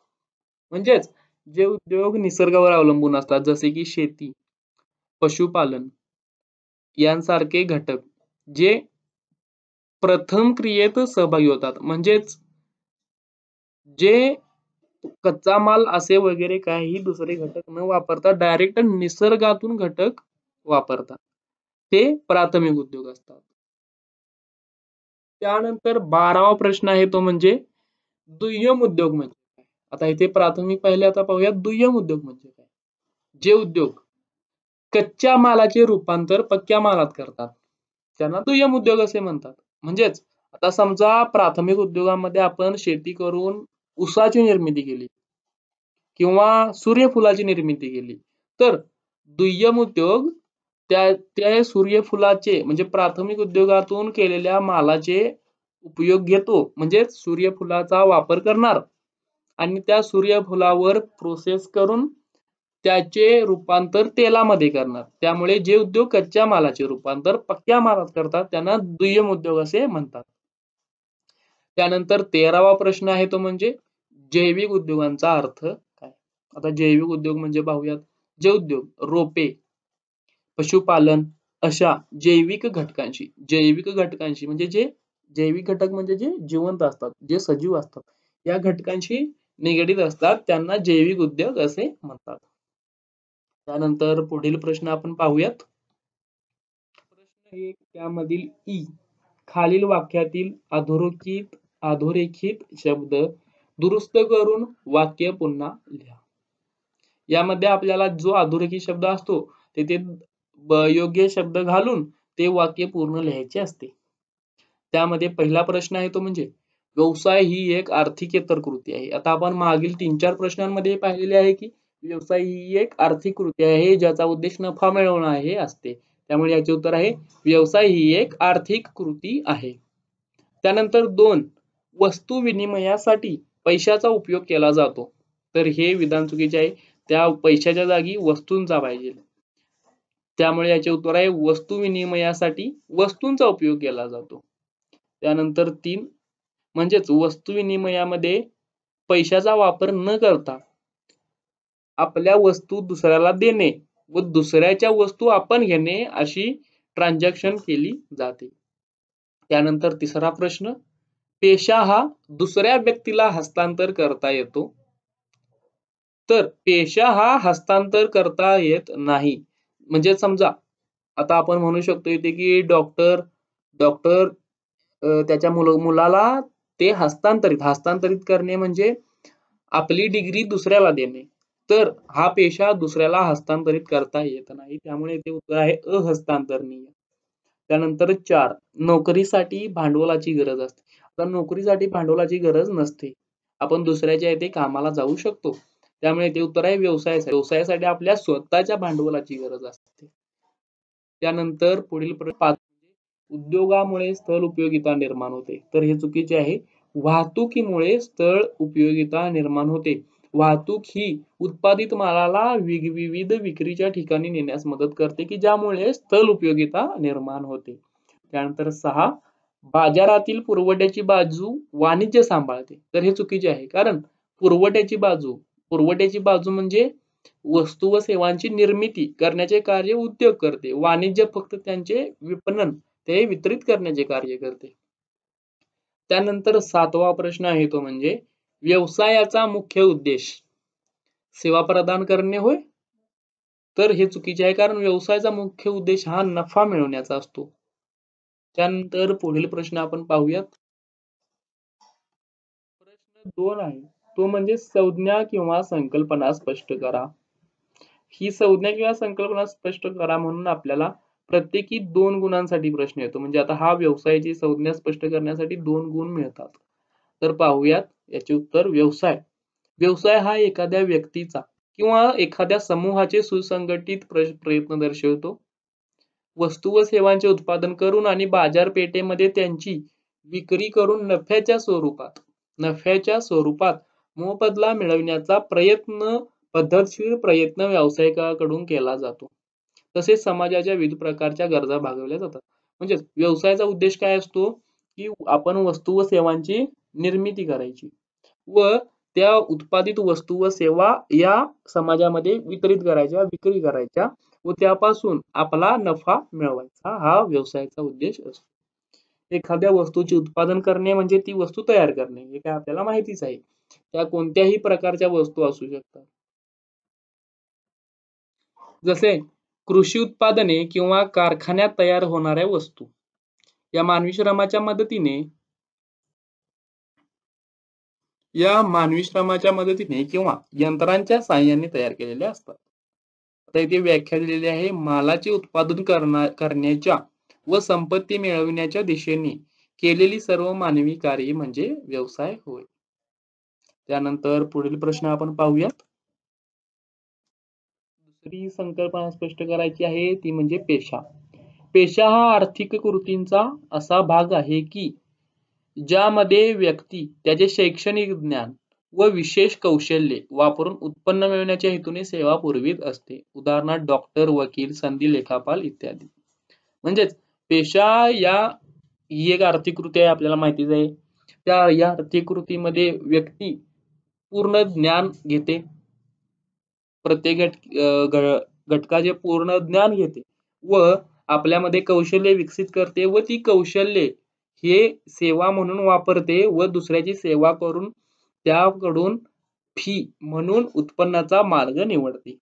म्हणजेच जे उद्योग निसर्गावर अवलंबून असतात जसे की शेती, पशुपालन यांसारखे घटक जे प्रथम क्रियेत सहभागी होतात. म्हणजेच जे कच्चा माल असे वगैरे काही दुसरे घटक न वापरता डायरेक्ट निसर्गातून घटक वापरतात ते प्राथमिक उद्योग असतात. त्यानंतर 12वा प्रश्न आहे तो म्हणजे दुय्यम उद्योग म्हणजे काय? आता इथे प्राथमिक पाहिले, आता पाहूया दुय्यम उद्योग म्हणजे काय. जे उद्योग कच्च्या मालाचे रूपांतर पक्क्या मालात करतात त्यांना दुय्यम उद्योग असे म्हणतात. म्हणजेच आता समजा प्राथमिक उद्योगामध्ये आपण शेती करून ऊसाची निर्मिती केली किंवा सूर्यफुलाची निर्मिती केली तर दुय्यम उद्योग त्या सूर्यफुलाचे म्हणजे प्राथमिक उद्योगातून केलेल्या मालाचे उपयोग घेतो. म्हणजे सूर्यफुलाचा वापर करणार आणि त्या सूर्यफुलावर प्रोसेस करून त्याचे रूपांतर तेलामध्ये करणार. त्यामुळे जे उद्योग कच्च्या मालाचे रूपांतर पक्क्या मालात करतात त्यांना दुय्यम उद्योग असे म्हणतात. त्यानंतर 13वा प्रश्न आहे तो म्हणजे जैविक उद्योगांचा अर्थ काय? आता जैविक उद्योग म्हणजे पाहूयात. जे उद्योग रोपे, पशुपालन अशा जैविक घटकांशी म्हणजे जे जैविक घटक म्हणजे जे जिवंत असतात, जे सजीव असतात, या घटकांशी निगडीत असतात त्यांना जैविक उद्योग असे म्हणतात. त्यानंतर पुढील प्रश्न आपण पाहूयात. प्रश्न 1 त्यामधील ई खालील वाक्यातील अधोरेखित शब्द दुरुस्त करून वाक्य पुन्हा लिहा. यामध्ये आपल्याला जो अधोरेखित शब्द असतो तिथे योग्य शब्द घालून ते वाक्य पूर्ण लिहायचे असते. त्यामध्ये पहिला प्रश्न आहे तो म्हणजे व्यवसाय ही एक आर्थिकेतर कृती आहे. आता आपण मागील 3-4 प्रश्नांमध्ये पाहिलेले आहे की व्यवसाय ही एक आर्थिक कृती आहे ज्याचा उद्देश नफा मिळवणं आहे असते. त्यामुळे याचे उत्तर आहे व्यवसाय ही एक आर्थिक कृती आहे. त्यानंतर 2 वस्तू विनिमयासाठी पैशाचा उपयोग केला जातो. तर हे विधान चुकीचे आहे. त्या पैशाच्या जागी वस्तूंचा पाहिजे. त्यामुळे याचे उत्तर आहे वस्तू विनिमयासाठी वस्तूंचा उपयोग केला जातो. त्यानंतर 3 म्हणजेच वस्तू विनिमयामध्ये पैशाचा वापर न करता आपल्या वस्तू दुसऱ्याला देणे व दुसऱ्याच्या वस्तू आपण घेणे अशी ट्रान्झॅक्शन केली जाते. त्यानंतर तिसरा प्रश्न पेशा हा दुसऱ्या व्यक्तीला हस्तांतर करता येतो. तर पेशा हा हस्तांतर करता येत नाही. म्हणजे समजा आता आपण म्हणू शकतो इथे की डॉक्टर त्याच्या मुलाला ते हस्तांतरित करणे म्हणजे आपली डिग्री दुसऱ्याला देणे. तर हा पेशा दुसऱ्याला हस्तांतरित करता येत नाही. त्यामुळे ते उत्तर आहे अहस्तांतरणीय. त्यानंतर 4 नोकरीसाठी भांडवलाची गरज असते. तर नोकरीसाठी भांडवलाची गरज नसते. आपण दुसऱ्याच्या इथे कामाला जाऊ शकतो. त्यामुळे ते उत्तर आहे व्यवसायासाठी आपल्या स्वतःच्या भांडवलाची गरज असते. त्यानंतर पुढील 5 उद्योगामुळे स्थळ उपयोगिता निर्माण होते. तर हे चुकीचे आहे. वाहतुकीमुळे स्थळ उपयोगिता निर्माण होते. वाहतूक ही उत्पादित मालाला विविध विक्रीच्या ठिकाणी नेण्यास मदत करते की ज्यामुळे स्थल उपयोगिता निर्माण होते. त्यानंतर 6 बाजारातील पुरवठ्याची बाजू वाणिज्य सांभाळते. तर हे चुकीचे आहे कारण पुरवठ्याची बाजू म्हणजे वस्तू व सेवांची निर्मिती करण्याचे कार्य उद्योग करते. वाणिज्य फक्त त्यांचे विपणन ते वितरित करण्याचे कार्य करते. त्यानंतर 7वा प्रश्न आहे तो म्हणजे व्यवसायाचा मुख्य उद्देश सेवा प्रदान करणे होय. तर हे चुकीचे आहे कारण व्यवसायाचा मुख्य उद्देश हा नफा मिळवण्याचा असतो. त्यानंतर पुढील प्रश्न आपण पाहूयात. प्रश्न 2 आहे तो म्हणजे संज्ञा किंवा संकल्पना स्पष्ट करा. ही संज्ञा किंवा संकल्पना स्पष्ट करा म्हणून आपल्याला प्रत्येकी 2 गुणांसाठी प्रश्न येतो. म्हणजे आता हा व्यवसायाची संज्ञा स्पष्ट करण्यासाठी 2 गुण मिळतात. तर पाहूयात याचे उत्तर. व्यवसाय हा एखाद्या व्यक्तीचा किंवा एखाद्या समूहाचे सुसंघटित प्रयत्न दर्शवतो. वस्तू व सेवांचे उत्पादन करून आणि बाजारपेठेमध्ये त्यांची विक्री करून नफ्याच्या स्वरूपात मोबदला मिळविण्याचा पद्धतशीर प्रयत्न व्यावसायिकाकडून केला जातो. तसेच समाजाच्या विविध प्रकारच्या गरजा भागवल्या जातात. म्हणजे व्यवसायाचा उद्देश काय असतो की आपण वस्तू व सेवांची निर्मिती करायची व त्या उत्पादित वस्तू व सेवा या समाजामध्ये वितरित करायच्या, विक्री करायच्या व त्यापासून आपला नफा मिळवायचा हा व्यवसायाचा उद्देश असतो. एखाद्या वस्तूचे उत्पादन करणे म्हणजे ती वस्तू तयार करणे हे काय आपल्याला माहितीच आहे. त्या कोणत्याही प्रकारच्या वस्तू असू शकतात. जसे कृषी उत्पादने किंवा कारखान्यात तयार होणाऱ्या वस्तू या मानवी श्रमाच्या मदतीने किंवा यंत्रांच्या साहाय्याने तयार केलेल्या असतात. आता इथे व्याख्या दिलेली आहे. मालाचे उत्पादन करण्याच्या व संपत्ती मिळविण्याच्या दिशेने केलेली सर्व मानवी कार्ये म्हणजे व्यवसाय होय. त्यानंतर पुढील प्रश्न आपण पाहूयात. दुसरी संकल्पना स्पष्ट करायची आहे ती म्हणजे पेशा. पेशा हा आर्थिक कृतींचा असा भाग आहे की ज्यामध्ये व्यक्ती त्याचे शैक्षणिक ज्ञान व विशेष कौशल्ये वापरून उत्पन्न मिळवण्याच्या हेतूने सेवा पुरवीत असते. उदाहरणार्थ डॉक्टर, वकील, संधी लेखापाल इत्यादी. म्हणजेच पेशा ही एक आर्थिक कृती आहे आपल्याला माहितीच आहे. या आर्थिक कृतीमध्ये व्यक्ती पूर्ण ज्ञान घेते. प्रत्येक घटकाचे पूर्ण ज्ञान घेते व आपल्यामध्ये कौशल्य विकसित करते व ती कौशल्ये हे सेवा म्हणून वापरते व दुसऱ्याची सेवा करून त्याकडून फी म्हणून उत्पन्नाचा मार्ग निवडते.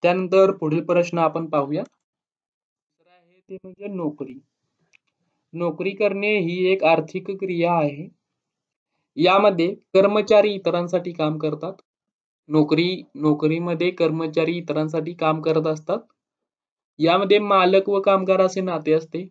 त्यानंतर पुढील प्रश्न आपण पाहूया. ते म्हणजे नोकरी. नोकरी करणे ही एक आर्थिक क्रिया आहे. यामध्ये कर्मचारी इतरांसाठी काम करतात. नोकरीमध्ये कर्मचारी इतरांसाठी काम करत असतात. यामध्ये मालक व कामगार असे नाते असते.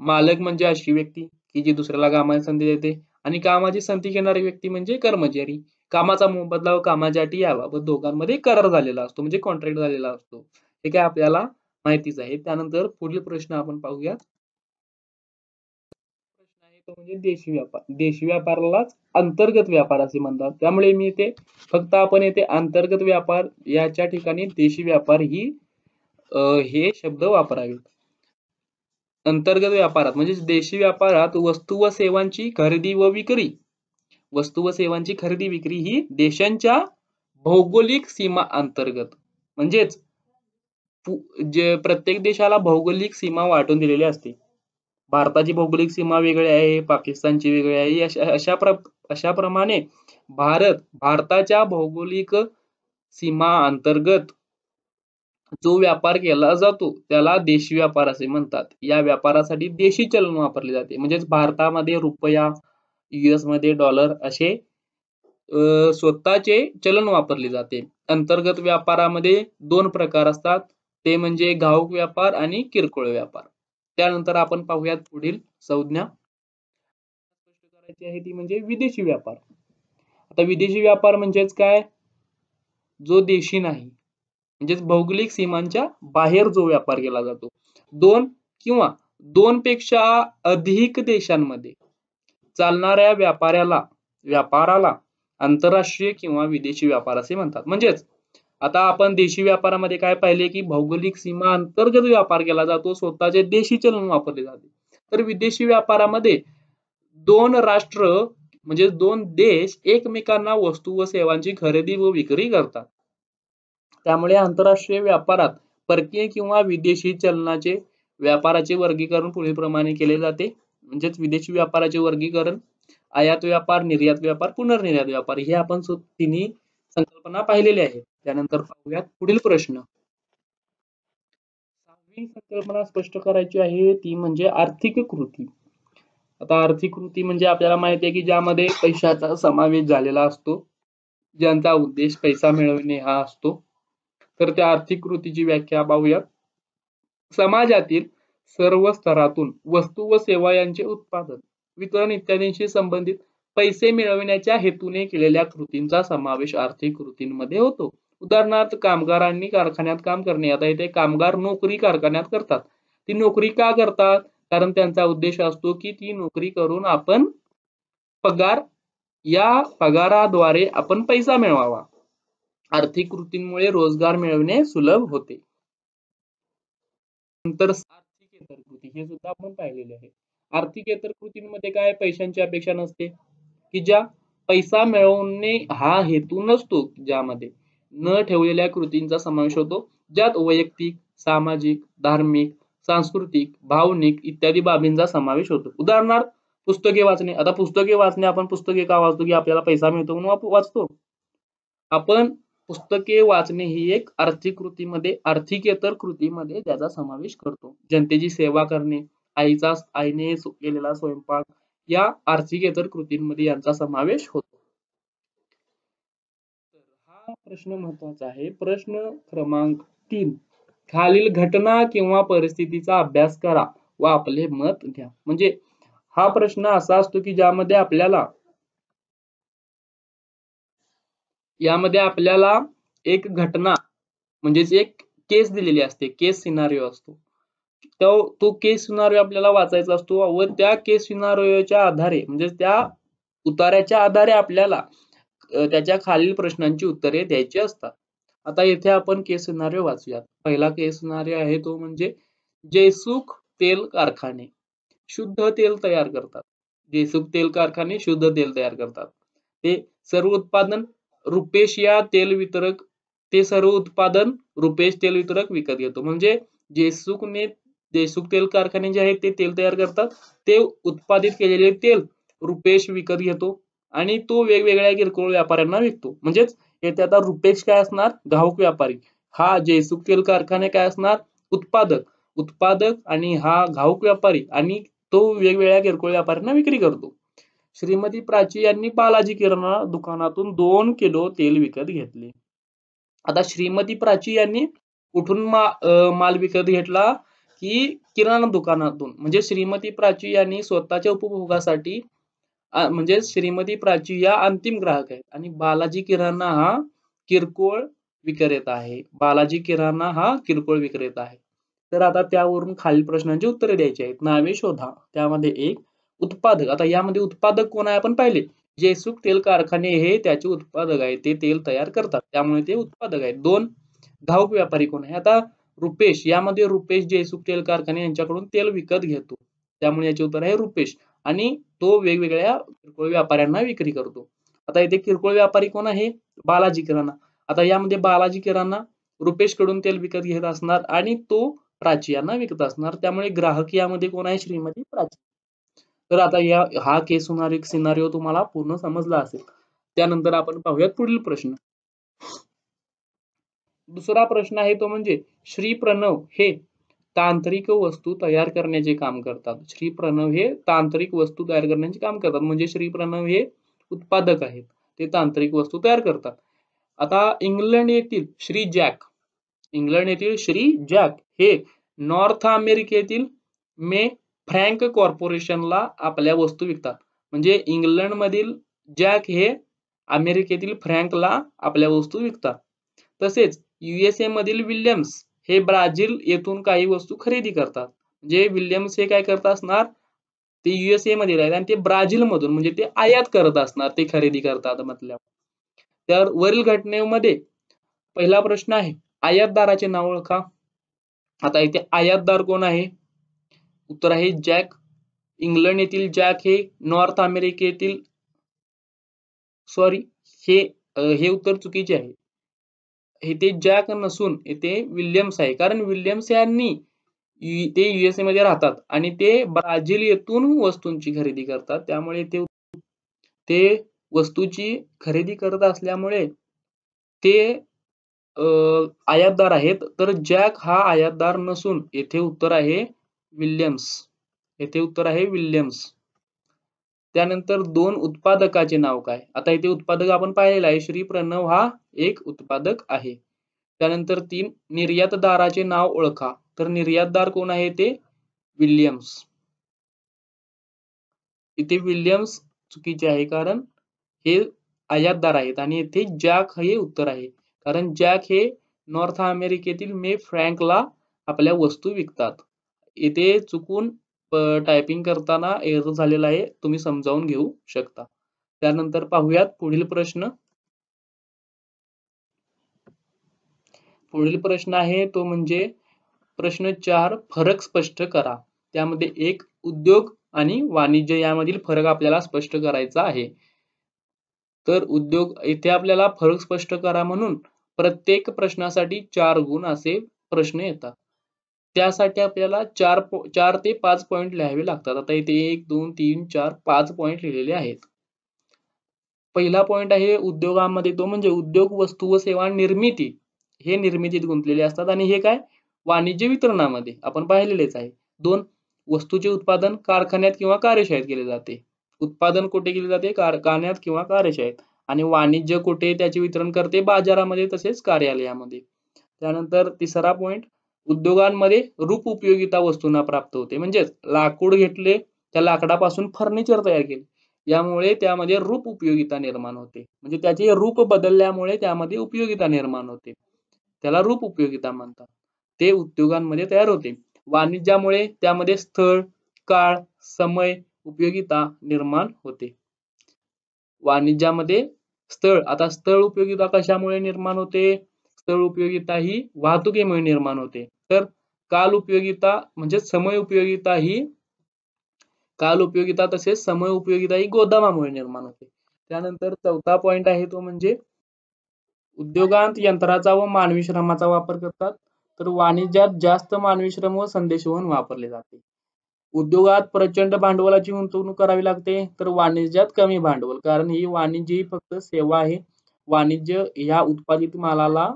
मालक म्हणजे अशी व्यक्ती की जी दुसऱ्याला कामाची संधी देते आणि कामाची संधी घेणारी व्यक्ती म्हणजे कर्मचारी. कामाचा मोबदला व कामासाठी याबाबत दोघांमध्ये करार झालेला असतो म्हणजे कॉन्ट्रॅक्ट झालेला असतो. हे काय आपल्याला माहितीच आहे. त्यानंतर पुढील प्रश्न आपण पाहूया. प्रश्न आहे तो म्हणजे देशी व्यापार. देशी व्यापारालाच अंतर्गत व्यापार असे म्हणतात. त्यामुळे मी इथे फक्त आपण येथे अंतर्गत व्यापार याच्या ठिकाणी देशी व्यापार हे शब्द वापरावेत. अंतर्गत व्यापारात म्हणजे देशी व्यापारात वस्तू व सेवांची खरेदी विक्री ही देशांच्या भौगोलिक सीमा अंतर्गत म्हणजेच जे प्रत्येक देशाला भौगोलिक सीमा वाटून दिलेली असते. भारताची भौगोलिक सीमा वेगळी आहे, पाकिस्तानची वेगळी आहे. अशाप्रमाणे भारताच्या भौगोलिक सीमा अंतर्गत जो व्यापार केला जातो त्याला देशी व्यापार असे म्हणतात. या व्यापारासाठी देशी चलन वापरले जाते. म्हणजेच भारतामध्ये रुपया, US मध्ये डॉलर असे स्वतःचे चलन वापरले जाते. अंतर्गत व्यापारामध्ये 2 प्रकार असतात. ते म्हणजे घाऊक व्यापार आणि किरकोळ व्यापार. त्यानंतर आपण पाहूयात पुढील संज्ञा स्पष्ट करायची आहे ती म्हणजे विदेशी व्यापार. आता विदेशी व्यापार म्हणजेच काय? जो देशी नाही म्हणजेच भौगोलिक सीमांच्या बाहेर जो व्यापार केला जातो. 2 किंवा 2 पेक्षा अधिक देशांमध्ये चालणाऱ्या व्यापाराला व्यापाराला आंतरराष्ट्रीय किंवा विदेशी व्यापार असे म्हणतात. म्हणजेच आता आपण देशी व्यापारामध्ये काय पाहिले की भौगोलिक सीमा अंतर्गत व्यापार केला जातो, स्वतःचे देशी चलन वापरले जाते. तर विदेशी व्यापारामध्ये दोन राष्ट्र म्हणजे दोन देश एकमेकांना वस्तू व सेवांची खरेदी व विक्री करतात. त्यामुळे आंतरराष्ट्रीय व्यापारात परकीय किंवा विदेशी चलनाचे व्यापाराचे वर्गीकरण पुढील प्रमाणे केले जाते. म्हणजेच विदेशी व्यापाराचे वर्गीकरण आयात व्यापार, निर्यात व्यापार, पुनर्निर्यात व्यापार हे आपण तिन्ही संकल्पना पाहिलेल्या आहेत. त्यानंतर पाहूयात पुढील प्रश्न. सहावी संकल्पना स्पष्ट करायची आहे ती म्हणजे आर्थिक कृती. आता आर्थिक कृती म्हणजे आपल्याला माहिती आहे की ज्यामध्ये पैशाचा समावेश झालेला असतो, ज्यांचा उद्देश पैसा मिळवणे हा असतो. तर त्या आर्थिक कृतीची व्याख्या पाहूयात. समाजातील सर्व स्तरातून वस्तू व सेवा यांचे उत्पादन, वितरण इत्यादींशी संबंधित पैसे मिळविण्याच्या हेतूने केलेल्या कृतींचा समावेश आर्थिक कृतींमध्ये होतो. उदाहरणार्थ कामगारांनी कारखान्यात काम करणे. आता इथे कामगार नोकरी कारखान्यात करतात. ती नोकरी का करतात? कारण त्यांचा उद्देश असतो की ती नोकरी करून आपण पगार, या पगाराद्वारे आपण पैसा मिळवावा. आर्थिक कृतींमुळे रोजगार मिळवणे सुलभ होते. नंतर आर्थिकेतर कृती हे सुद्धा आपण पाहिलेले आहे. आर्थिकेतर कृतींमध्ये काय पैशांची अपेक्षा नसते, की ज्या पैसा मिळवणे हा हेतू नसतो, ज्यामध्ये न ठेवलेल्या कृतींचा समावेश होतो, ज्यात वैयक्तिक, सामाजिक, धार्मिक, सांस्कृतिक, भावनिक इत्यादी बाबींचा समावेश होतो. उदाहरणार्थ पुस्तके वाचणे. आता पुस्तके वाचणे, आपण पुस्तके का वाचतो? की आपल्याला पैसा मिळतो म्हणून वाचतो. आपण पुस्तके वाचणे ही एक आर्थिक कृतीमध्ये, आर्थिकेतर कृतीमध्ये त्याचा समावेश करतो. जनतेची सेवा करणे, आईने केलेला स्वयंपाक या आर्थिकेतर कृतींमध्ये यांचा समावेश होतो. हा प्रश्न महत्वाचा आहे. प्रश्न क्रमांक 3. खालील घटना किंवा परिस्थितीचा अभ्यास करा व आपले मत द्या. म्हणजे हा प्रश्न असा असतो की ज्यामध्ये आपल्याला एक घटना म्हणजेच एक केस दिलेली असते, केस सिनारिओ असतो. तो केस सिनारिओ आपल्याला वाचायचा असतो व त्या केस सिनारिओच्या आधारे म्हणजे त्या उतार्याच्या आधारे आपल्याला त्याच्या खालील प्रश्नांची उत्तरे द्यायची असतात. आता येथे आपण केस सिनारिओ वाचूयात. पहिला केस सिनारिओ आहे तो म्हणजे जयसुख तेल कारखाने शुद्ध तेल तयार करतात. जयसुख तेल कारखाने शुद्ध तेल तयार करतात. ते सर्व उत्पादन रुपेश तेल वितरक विकत घेतो. म्हणजे जयसुख तेल कारखाने जे आहेत ते तेल तयार करतात. ते उत्पादित केलेले तेल रुपेश विकत घेतो आणि तो वेगवेगळ्या किरकोळ व्यापाऱ्यांना विकतो. म्हणजेच येथे आता रुपेश काय असणार? घाऊक व्यापारी. हा जयसुख तेल कारखाने काय असणार? उत्पादक आणि हा घाऊक व्यापारी आणि तो वेगवेगळ्या किरकोळ व्यापाऱ्यांना विक्री करतो. श्रीमती प्राची यांनी बालाजी किराणा दुकानातून 2 किलो तेल विकत घेतले. आता श्रीमती प्राची यांनी कुठून माल विकत घेतला? की किराणा दुकानातून. म्हणजे श्रीमती प्राची यांनी स्वतःच्या उपभोगासाठी म्हणजे श्रीमती प्राची या अंतिम ग्राहक आहेत आणि बालाजी किराणा हा किरकोळ विक्रेता आहे. बालाजी किराणा हा किरकोळ विक्रेता आहे. तर आता त्यावरून खालील प्रश्नांची उत्तरे द्यायची आहेत. नावे शोधा. त्यामध्ये एक उत्पादक. आता यामध्ये उत्पादक कोण आहे आपण पाहिले. जयसुख तेल कारखाने हे त्याचे उत्पादक आहे. ते तेल तयार करतात त्यामुळे ते उत्पादक आहेत. 2 घाऊक व्यापारी कोण आहे? आता रुपेश. यामध्ये रुपेश जयसुख तेल कारखाने यांच्याकडून तेल विकत घेतो त्यामुळे याचे उत्तर आहे रुपेश आणि तो वेगवेगळ्या किरकोळ व्यापाऱ्यांना विक्री करतो. आता इथे किरकोळ व्यापारी कोण आहे? बालाजी किराणा. आता यामध्ये बालाजी किराणा रुपेश कडून तेल विकत घेत असणार आणि तो प्राची यांना विकत असणार. त्यामुळे ग्राहक यामध्ये कोण आहे? श्रीमती प्राची. तर आता हा केस सिनारिओ तुम्हाला पूर्ण समजला असेल. त्यानंतर आपण पाहूयात पुढील प्रश्न. दुसरा प्रश्न आहे तो म्हणजे श्री प्रणव हे तांत्रिक वस्तू तयार करण्याचे काम करतात. श्री प्रणव हे तांत्रिक वस्तू तयार करण्याचे काम करतात. म्हणजे श्री प्रणव हे उत्पादक आहेत. ते तांत्रिक वस्तू तयार करतात. आता इंग्लंड येथील श्री जॅक हे नॉर्थ अमेरिकेतील मे फ्रँक कॉर्पोरेशनला आपल्या वस्तू विकतात. म्हणजे इंग्लंड मधील जॅक हे अमेरिकेतील फ्रँकला आपल्या वस्तू विकतात. तसेच USA मधील विल्यम्स हे ब्राझील येथून काही वस्तू खरेदी करतात. म्हणजे विल्यम्स हे काय करत असणार? ते USA मध्ये आहेत आणि ते ब्राझील मधून म्हणजे ते आयात करत असणार, ते खरेदी करतात म्हटल्यावर. तर वरील घटनेमध्ये पहिला प्रश्न आहे, आयातदाराचे नाव ओळखा. आता इथे आयातदार कोण आहे? उत्तर आहे जॅक. इंग्लंड येथील जॅक हे नॉर्थ अमेरिकेतील सॉरी हे उत्तर चुकीचे आहे. इथे जॅक नसून इथे विल्यम्स आहे, कारण विल्यम्स यांनी ते USA मध्ये राहतात आणि ते ब्राझील येथून वस्तूंची खरेदी करतात, त्यामुळे ते वस्तूची खरेदी करत असल्यामुळे ते आयातदार आहेत. तर जॅक हा आयातदार नसून येथे उत्तर आहे विल्यम्स. येथे उत्तर आहे विल्यम्स. त्यानंतर 2 उत्पादकाचे नाव काय? आता इथे उत्पादक आपण पाहिलेला आहे, श्री प्रणव हा एक उत्पादक आहे. त्यानंतर 3 निर्यातदाराचे नाव ओळखा. तर निर्यातदार कोण आहे? ते विल्यम्स. इथे विल्यम्स चुकीचे आहे, कारण हे आयातदार आहेत आणि येथे जॅक हे उत्तर आहे, कारण जॅक हे नॉर्थ अमेरिकेतील मे फ्रँकला आपल्या वस्तू विकतात. इथे चुकून टायपिंग करताना एरर झालेला आहे, तुम्ही समजावून घेऊ शकता. त्यानंतर पाहूयात पुढील प्रश्न. पुढील प्रश्न आहे तो म्हणजे प्रश्न 4, फरक स्पष्ट करा. त्यामध्ये 1 उद्योग आणि वाणिज्य यामधील फरक आपल्याला स्पष्ट करायचा आहे. तर उद्योग इथे आपल्याला फरक स्पष्ट करा म्हणून प्रत्येक प्रश्नासाठी 4 गुण असे प्रश्न येतात. त्यासाठी आपल्याला 4 ते 5 पॉइंट लिहावे लागतात. आता इथे 1 2 3 4 5 पॉइंट लिहिलेले आहेत. पहिला पॉइंट आहे उद्योगामध्ये, तो म्हणजे उद्योग वस्तू व सेवा निर्मिती हे निर्मितीत गुंतलेले असतात आणि हे काय वाणिज्य वितरणामध्ये आपण पाहिलेलेच आहे. 2 वस्तूचे उत्पादन कारखान्यात किंवा कार्यशाळेत केले जाते. उत्पादन कुठे केले जाते? कारखान्यात किंवा कार्यशाळेत. आणि वाणिज्य कुठे त्याचे वितरण करते? बाजारामध्ये तसेच कार्यालयामध्ये. त्यानंतर तिसरा पॉइंट, उद्योगांमध्ये रूप उपयोगिता वस्तूंना प्राप्त होते. म्हणजेच लाकूड घेतले, त्या लाकडापासून फर्निचर तयार केले, यामुळे त्यामध्ये रूप उपयोगिता निर्माण होते. म्हणजे त्याचे रूप बदलल्यामुळे त्यामध्ये उपयोगिता निर्माण होते, त्याला रूप उपयोगिता म्हणतात. ते उद्योगांमध्ये तयार होते. वाणिज्यामुळे त्यामध्ये स्थळ, काळ, समय, उपयोगिता निर्माण होते. वाणिज्यामध्ये स्थळ, आता स्थळ उपयोगिता कशामुळे निर्माण होते? स्थळ उपयोगिता ही वाहतुकीमुळे निर्माण होते. तर काल उपयोगिता म्हणजे समय उपयोगिता ही तसेच समय उपयोगिता ही गोदामामुळे निर्माण होते. त्यानंतर चौथा पॉइंट आहे तो म्हणजे उद्योगांत यंत्राचा व मानवी श्रमाचा वापर करतात. तर वाणिज्यात जास्त मानवी श्रम व संदेशवहन वापरले जाते. उद्योगात प्रचंड भांडवलाची गुंतवणूक करावी लागते, तर वाणिज्यात कमी भांडवल, कारण ही वाणिज्य ही फक्त सेवा आहे. वाणिज्य ह्या उत्पादित मालाला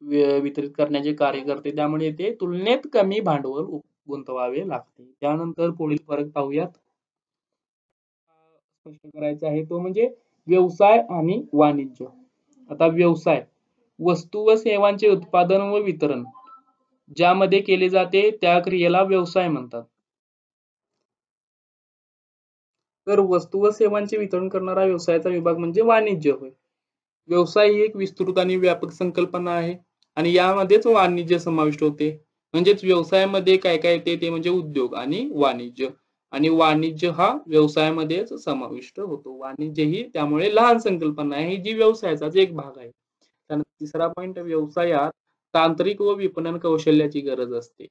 वितरित करण्याचे कार्य करते, त्यामुळे ते तुलनेत कमी भांडवल गुंतवावे लागते. त्यानंतर पुढील फरक पाहूयात. स्पष्ट करायचा आहे तो म्हणजे व्यवसाय आणि वाणिज्य. आता व्यवसाय, वस्तू व सेवांचे उत्पादन व वितरण ज्यामध्ये केले जाते त्या क्रियेला व्यवसाय म्हणतात. तर वस्तू व सेवांचे वितरण करणारा व्यवसायाचा विभाग म्हणजे वाणिज्य होय. व्यवसाय ही एक विस्तृत आणि व्यापक संकल्पना आहे आणि यामध्येच वाणिज्य समाविष्ट होते. म्हणजेच व्यवसायामध्ये काय काय येते ते म्हणजे उद्योग आणि वाणिज्य, आणि वाणिज्य हा व्यवसायामध्येच समाविष्ट होतो. वाणिज्य ही त्यामुळे लहान संकल्पना आहे जी व्यवसायाचाच एक भाग आहे. त्यानंतर तिसरा पॉइंट, व्यवसायात तांत्रिक व विपणन कौशल्याची गरज असते.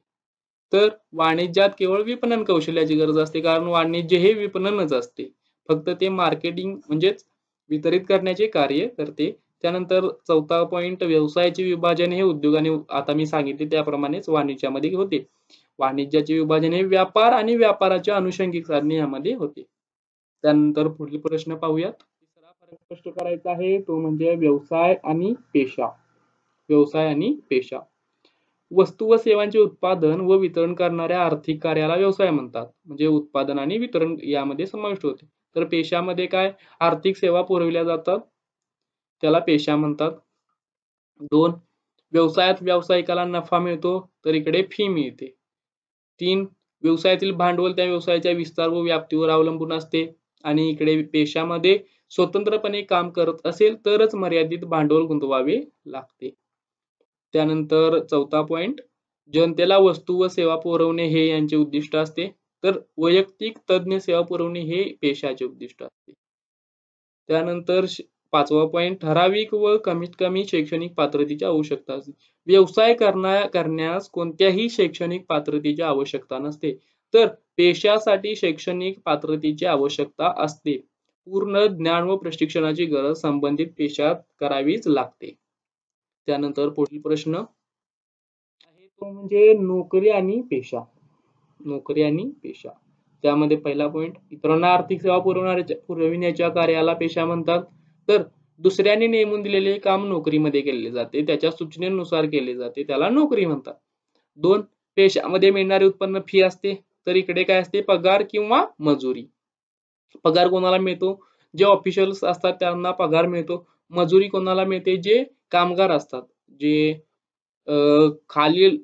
तर वाणिज्यात केवळ विपणन कौशल्याची गरज असते, कारण वाणिज्य हे विपणनच असते, फक्त ते मार्केटिंग म्हणजेच वितरित करण्याचे कार्य करते. त्यानंतर चौथा पॉइंट, व्यवसायाचे विभाजन हे उद्योगाने आता मी सांगितले त्याप्रमाणेच वाणिज्यामध्ये होते. वाणिज्याचे विभाजन हे व्यापार आणि व्यापाराच्या अनुषंगिक साधने यामध्ये होते. त्यानंतर पुढील प्रश्न पाहूयात. तिसरा फरक स्पष्ट करायचा आहे तो म्हणजे व्यवसाय आणि पेशा. व्यवसाय आणि पेशा, वस्तू व सेवांचे उत्पादन व वितरण करणाऱ्या आर्थिक कार्याला व्यवसाय म्हणतात. म्हणजे उत्पादन आणि वितरण यामध्ये समाविष्ट होते. तर पेशामध्ये काय, आर्थिक सेवा पुरविल्या जातात, त्याला पेशा म्हणतात. 2, व्यवसायात व्यावसायिकाला नफा मिळतो, तर इकडे फी मिळते. 3, व्यवसायातील भांडवल त्या व्यवसायाच्या विस्तार व व्याप्तीवर अवलंबून असते, आणि इकडे पेशामध्ये स्वतंत्रपणे काम करत असेल तरच मर्यादित भांडवल गुंतवावे लागते. त्यानंतर चौथा पॉइंट, जनतेला वस्तू व सेवा पुरवणे हे यांचे उद्दिष्ट असते. तर वैयक्तिक तज्ञ सेवा पुरवणे हे पेशाचे उद्दिष्ट असते. त्यानंतर 5वा पॉइंट ठराविक व कमीत कमी शैक्षणिक पात्रतेची आवश्यकता असते. व्यवसाय करण्यास कोणत्याही शैक्षणिक पात्रतेची आवश्यकता नसते. तर पेशासाठी शैक्षणिक पात्रतेची आवश्यकता असते. पूर्ण ज्ञान व प्रशिक्षणाची गरज संबंधित पेशात करावीच लागते. त्यानंतर पुढील प्रश्न आहे तो म्हणजे नोकरी आणि पेशा. नोकरी आणि पेशा. त्यामध्ये पहिला पॉइंट इतरांना आर्थिक सेवा पुरविण्याच्या कार्याला पेशा म्हणतात. तर दुसऱ्याने नेमून दिलेले काम नोकरीमध्ये केले जाते, त्याच्या सूचनेनुसार केले जाते, त्याला नोकरी म्हणतात. 2 पेशामध्ये मिळणारे उत्पन्न फी असते. तर इकडे काय असते पगार किंवा मजुरी. पगार कोणाला मिळतो? जे ऑफिशियल्स असतात त्यांना पगार मिळतो. मजुरी कोणाला मिळते? जे कामगार असतात, जे खालील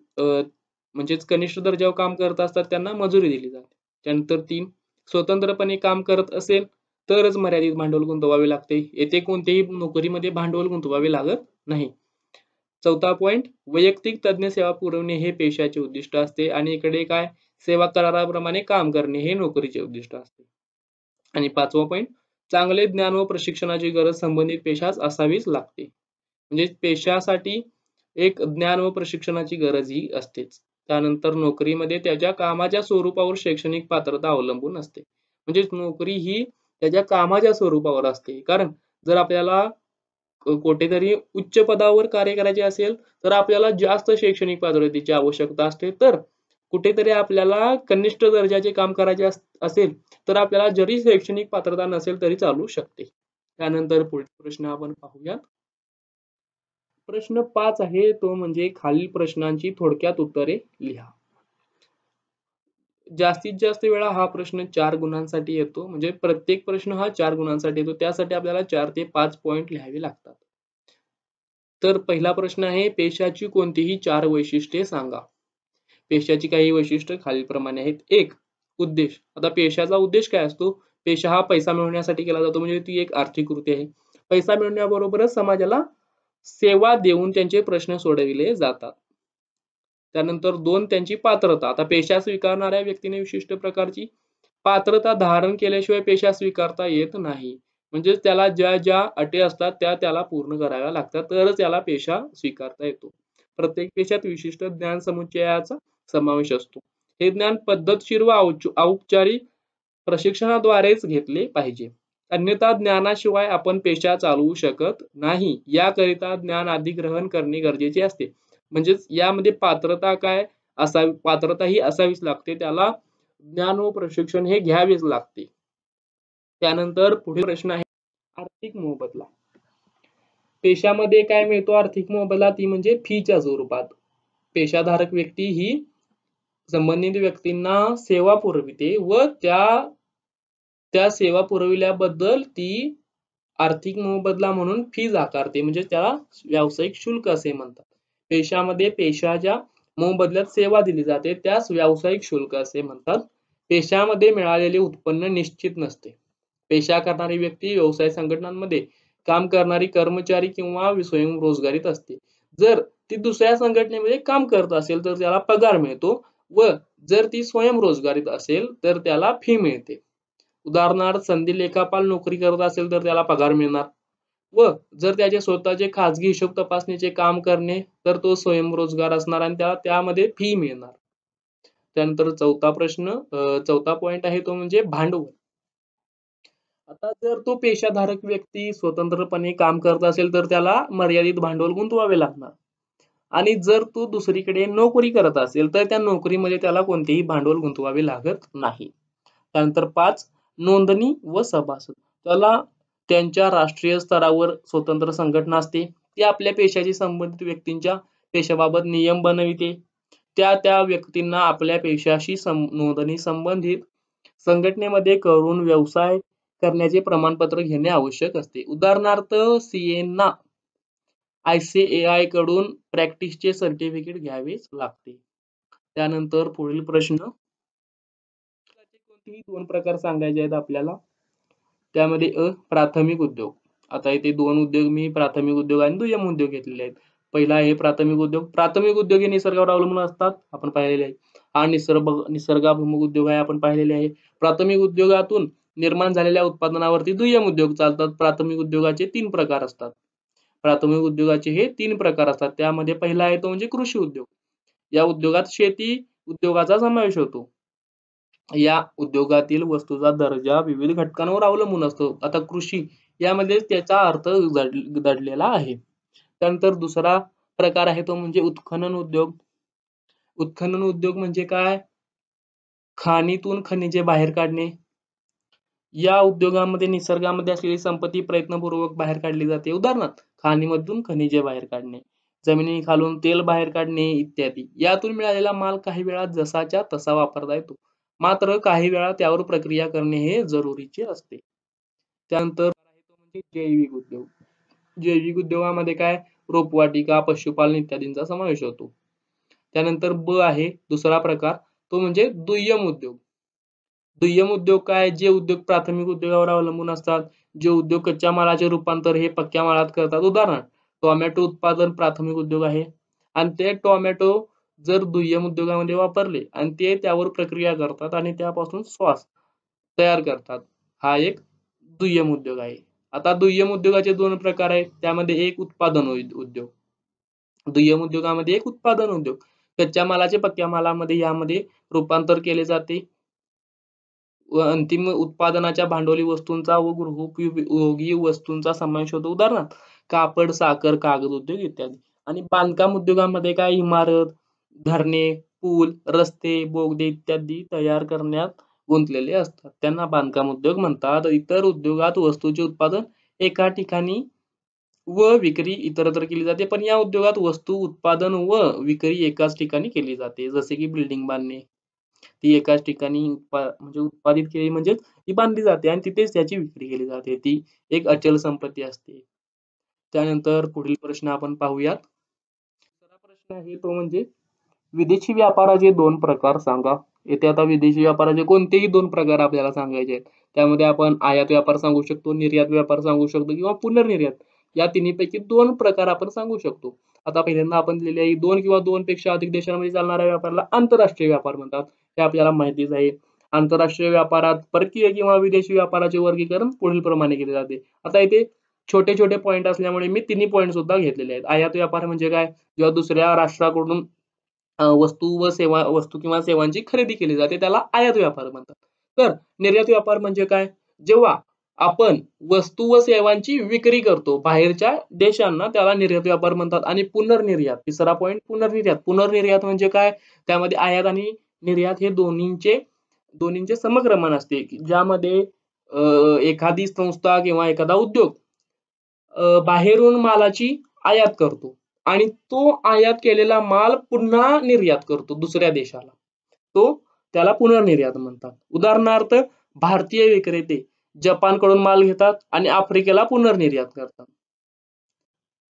म्हणजेच कनिष्ठ दर्जावर काम करत असतात त्यांना मजुरी दिली जाते. त्यानंतर 3 स्वतंत्रपणे काम करत असेल तरच मर्यादित भांडवल गुंतवावे लागते. येथे कोणतेही नोकरीमध्ये भांडवल गुंतवावे लागत नाही. 4था पॉइंट वैयक्तिक तज्ञ सेवा पुरवणे हे पेशाचे उद्दिष्ट असते आणि इकडे काय सेवा कराराप्रमाणे काम करणे हे नोकरीचे उद्दिष्ट असते. आणि 5वा पॉइंट चांगले ज्ञान व प्रशिक्षणाची गरज संबंधित पेशास असावीच लागते. म्हणजे पेशासाठी एक ज्ञान व प्रशिक्षणाची गरज ही असतेच. त्यानंतर नोकरीमध्ये त्याच्या कामाच्या स्वरूपावर शैक्षणिक पात्रता अवलंबून असते. म्हणजे नोकरी ही त्याच्या कामाच्या स्वरूपावर असते. कारण जर आपल्याला कुठेतरी उच्च पदावर कार्य करायचे असेल तर आपल्याला जास्त शैक्षणिक पात्रतेची आवश्यकता असते. तर कुठेतरी आपल्याला कनिष्ठ दर्जाचे काम करायचे असेल तर आपल्याला जरी शैक्षणिक पात्रता नसेल तरी चालू शकते. त्यानंतर पुढील प्रश्न आपण पाहूयात. प्रश्न 5 आहे तो म्हणजे खालील प्रश्नांची थोडक्यात उत्तरे लिहा. जास्तीत जास्त वेळा हा प्रश्न 4 गुणांसाठी येतो. म्हणजे प्रत्येक प्रश्न हा 4 गुणांसाठी येतो. त्यासाठी आपल्याला 4 ते 5 पॉइंट लिहावे लागतात. तर पहिला प्रश्न आहे पेशाची कोणतीही 4 वैशिष्ट्ये सांगा. पेशाची काही वैशिष्ट्ये खालीलप्रमाणे आहेत. 1 उद्देश. आता पेशाचा उद्देश काय असतो? पेशा हा पैसा मिळवण्यासाठी केला जातो. म्हणजे ती एक आर्थिक कृती आहे. पैसा मिळवण्याबरोबरच समाजाला सेवा देऊन त्यांचे प्रश्न सोडविले जातात. त्यानंतर 2 त्यांची पात्रता. आता पेशा स्वीकारणाऱ्या व्यक्तीने विशिष्ट प्रकारची पात्रता धारण केल्याशिवाय पेशा स्वीकारता येत नाही. म्हणजे त्याला ज्या ज्या अटी असतात त्या त्याला पूर्ण कराव्या लागतात तरच त्याला पेशा स्वीकारता येतो. प्रत्येक पेशात विशिष्ट ज्ञान समुच्चयाचा समावेश असतो. हे ज्ञान पद्धतशीर व औपचारिक प्रशिक्षणाद्वारेच घेतले पाहिजे. अन्यथा ज्ञानाशिवाय आपण पेशा चालवू शकत नाही. याकरिता ज्ञान अधिग्रहण करणे गरजेचे असते. म्हणजेच यामध्ये पात्रता काय असावी, पात्रता ही असावीच लागते. त्याला ज्ञान व प्रशिक्षण हे घ्यावेच लागते. त्यानंतर पुढील प्रश्न आहे आर्थिक मोबदला. पेशामध्ये काय मिळतो आर्थिक मोबदला? ती म्हणजे फीच्या स्वरूपात. पेशाधारक व्यक्ती ही संबंधित व्यक्तींना सेवा पुरविते व त्या सेवा पुरविल्याबद्दल ती आर्थिक मोबदला म्हणून फीज आकारते. म्हणजे त्याला व्यावसायिक शुल्क असे म्हणतात. पेशामध्ये पेशाच्या मोबदल्यात सेवा दिली जाते त्यास व्यावसायिक शुल्क असे म्हणतात. पेशामध्ये मिळालेले उत्पन्न निश्चित नसते. पेशा करणारी व्यक्ती व्यवसाय संघटनांमध्ये काम करणारी कर्मचारी किंवा स्वयंरोजगारीत असते. जर ती दुसऱ्या संघटनेमध्ये काम करत असेल तर त्याला पगार मिळतो व जर ती स्वयंरोजगारीत असेल तर त्याला फी मिळते. उदाहरणार्थ संधी लेखापाल नोकरी करत असेल तर त्याला पगार मिळणार व जर त्याचे स्वतःचे खाजगी हिशोब तपासणीचे काम करणे तर तो स्वयंरोजगार असणार आणि त्याला त्यामध्ये फी मिळणार. त्यानंतर चौथा पॉइंट आहे तो म्हणजे भांडवल. आता जर तो पेशाधारक व्यक्ती स्वतंत्रपणे काम करत असेल तर त्याला मर्यादित भांडवल गुंतवावे लागणार आणि जर तो दुसरीकडे नोकरी करत असेल तर त्या नोकरीमध्ये त्याला कोणतेही भांडवल गुंतवावे लागत नाही. त्यानंतर 5 नोंदणी व सभासद. त्याला त्यांच्या राष्ट्रीय स्तरावर स्वतंत्र संघटना असते. ती आपल्या पेशाशी संबंधित व्यक्तींच्या पेशाबाबत नियम बनविते. त्या व्यक्तींना आपल्या पेशाशी नोंदणी संबंधित संघटनेमध्ये करून व्यवसाय करण्याचे प्रमाणपत्र घेणे आवश्यक असते. उदाहरणार्थ सीएना ICAI कडून प्रॅक्टिसचे सर्टिफिकेट घ्यावेच लागते. त्यानंतर पुढील प्रश्न कोणतेही 2 प्रकार सांगायचे आहेत आपल्याला. त्यामध्ये प्राथमिक उद्योग. आता इथे 2 उद्योग मी प्राथमिक उद्योग आणि दुय्यम उद्योग घेतलेले आहेत. पहिला आहे प्राथमिक उद्योग. प्राथमिक उद्योग हे निसर्गावर अवलंबून असतात आपण पाहिलेले आहे. हा निसर्गाभिमुख उद्योग आहे, आपण पाहिलेले आहे. प्राथमिक उद्योगातून निर्माण झालेल्या उत्पादनावरती दुय्यम उद्योग चालतात. प्राथमिक उद्योगाचे 3 प्रकार असतात. प्राथमिक उद्योगाचे हे 3 प्रकार असतात. त्यामध्ये पहिला आहे तो म्हणजे कृषी उद्योग. या उद्योगात शेती उद्योगाचा समावेश होतो. या उद्योगातील वस्तूचा दर्जा विविध घटकांवर अवलंबून असतो. आता कृषी यामध्ये त्याचा अर्थ दडलेला आहे. त्यानंतर दुसरा प्रकार आहे तो म्हणजे उत्खनन उद्योग. उत्खनन उद्योग म्हणजे काय? खाणीतून खनिजे बाहेर काढणे. या उद्योगामध्ये निसर्गामध्ये असलेली संपत्ती प्रयत्नपूर्वक बाहेर काढली जाते. उदाहरणार्थ खाणीमधून खनिजे बाहेर काढणे, जमिनीखालून तेल बाहेर काढणे इत्यादी. यातून मिळालेला माल काही वेळा जसाच्या तसा वापरता येतो. मात्र काही वेळा त्यावर प्रक्रिया करणे हे जरुरीचे असते. त्यानंतर आहे तो म्हणजे जैविक उद्योग. जैविक उद्योगामध्ये काय? रोपवाटिका, पशुपालन इत्यादींचा समावेश होतो. त्यानंतर ब आहे दुसरा प्रकार, तो म्हणजे दुय्यम उद्योग. दुय्यम उद्योग काय? जे उद्योग प्राथमिक उद्योगावर अवलंबून असतात. जे उद्योग कच्च्या मालाचे रूपांतर हे पक्क्या मालात करतात. उदाहरण टोमॅटो उत्पादन प्राथमिक उद्योग आहे आणि ते टोमॅटो जर दुय्यम उद्योगामध्ये वापरले आणि ते त्यावर प्रक्रिया करतात आणि त्यापासून सॉस तयार करतात. हा एक दुय्यम उद्योग आहे. आता दुय्यम उद्योगाचे 2 प्रकार आहेत. त्यामध्ये एक उत्पादन उद्योग. दुय्यम उद्योगामध्ये एक उत्पादन उद्योग. कच्च्या मालाचे पक्क्या मालामध्ये यामध्ये रूपांतर केले जाते व अंतिम उत्पादनाच्या भांडवली वस्तूंचा व गृहोपयोगी वस्तूंचा समावेश होतो. उदाहरणार्थ कापड, साखर, कागद उद्योग इत्यादी. आणि बांधकाम उद्योगामध्ये काय? इमारत, धरणे, पूल, रस्ते, बोगदे इत्यादी तयार करण्यात गुंतलेले असतात. त्यांना बांधकाम उद्योग म्हणतात. इतर उद्योगात वस्तूचे उत्पादन एका ठिकाणी व विक्री इतरत्र केली जाते. पण या उद्योगात वस्तू उत्पादन व विक्री एकाच ठिकाणी केली जाते. जसे की बिल्डिंग बांधणे. ती एकाच ठिकाणी म्हणजे उत्पादित केली म्हणजे ती बांधली जाते आणि तिथेच त्याची विक्री केली जाते. ती एक अचल संपत्ती असते. त्यानंतर पुढील प्रश्न आपण पाहूयात. दुसरा प्रश्न आहे तो म्हणजे विदेशी व्यापाराचे 2 प्रकार सांगा. येथे आता विदेशी व्यापाराचे कोणतेही 2 प्रकार आपल्याला सांगायचे आहेत. त्यामध्ये आपण आयात व्यापार सांगू शकतो, निर्यात व्यापार सांगू शकतो किंवा पुनर्निर्यात. या तिन्हीपैकी 2 प्रकार आपण सांगू शकतो. आता पहिल्यांदा आपण दिलेली आहे 2 किंवा 2 पेक्षा अधिक देशांमध्ये चालणाऱ्या व्यापाराला आंतरराष्ट्रीय व्यापार म्हणतात. हे आपल्याला माहितीच आहे. आंतरराष्ट्रीय व्यापारात परकीय किंवा विदेशी व्यापाराचे वर्गीकरण पुढील प्रमाणे केले जाते. आता इथे छोटे छोटे पॉईंट असल्यामुळे मी तिन्ही पॉईंट सुद्धा घेतलेले आहेत. आयात व्यापार म्हणजे काय? जेव्हा दुसऱ्या राष्ट्राकडून वस्तू किंवा सेवांची खरेदी केली जाते त्याला आयात व्यापार म्हणतात. तर निर्यात व्यापार म्हणजे काय? जेव्हा आपण वस्तू व सेवांची विक्री करतो बाहेरच्या देशांना त्याला निर्यात व्यापार म्हणतात. आणि पुनर्निर्यात तिसरा पॉईंट पुनर्निर्यात. पुनर्निर्यात म्हणजे काय? त्यामध्ये आयात आणि निर्यात हे दोन्हींचे समक्रमण असते ज्यामध्ये एखादी संस्था किंवा एखादा उद्योग बाहेरून मालाची आयात करतो आणि तो आयात केलेला माल पुन्हा निर्यात करतो दुसऱ्या देशाला. त्याला पुनर्निर्यात म्हणतात. उदाहरणार्थ भारतीय विक्रेते जपानकडून माल घेतात आणि आफ्रिकेला पुनर्निर्यात करतात.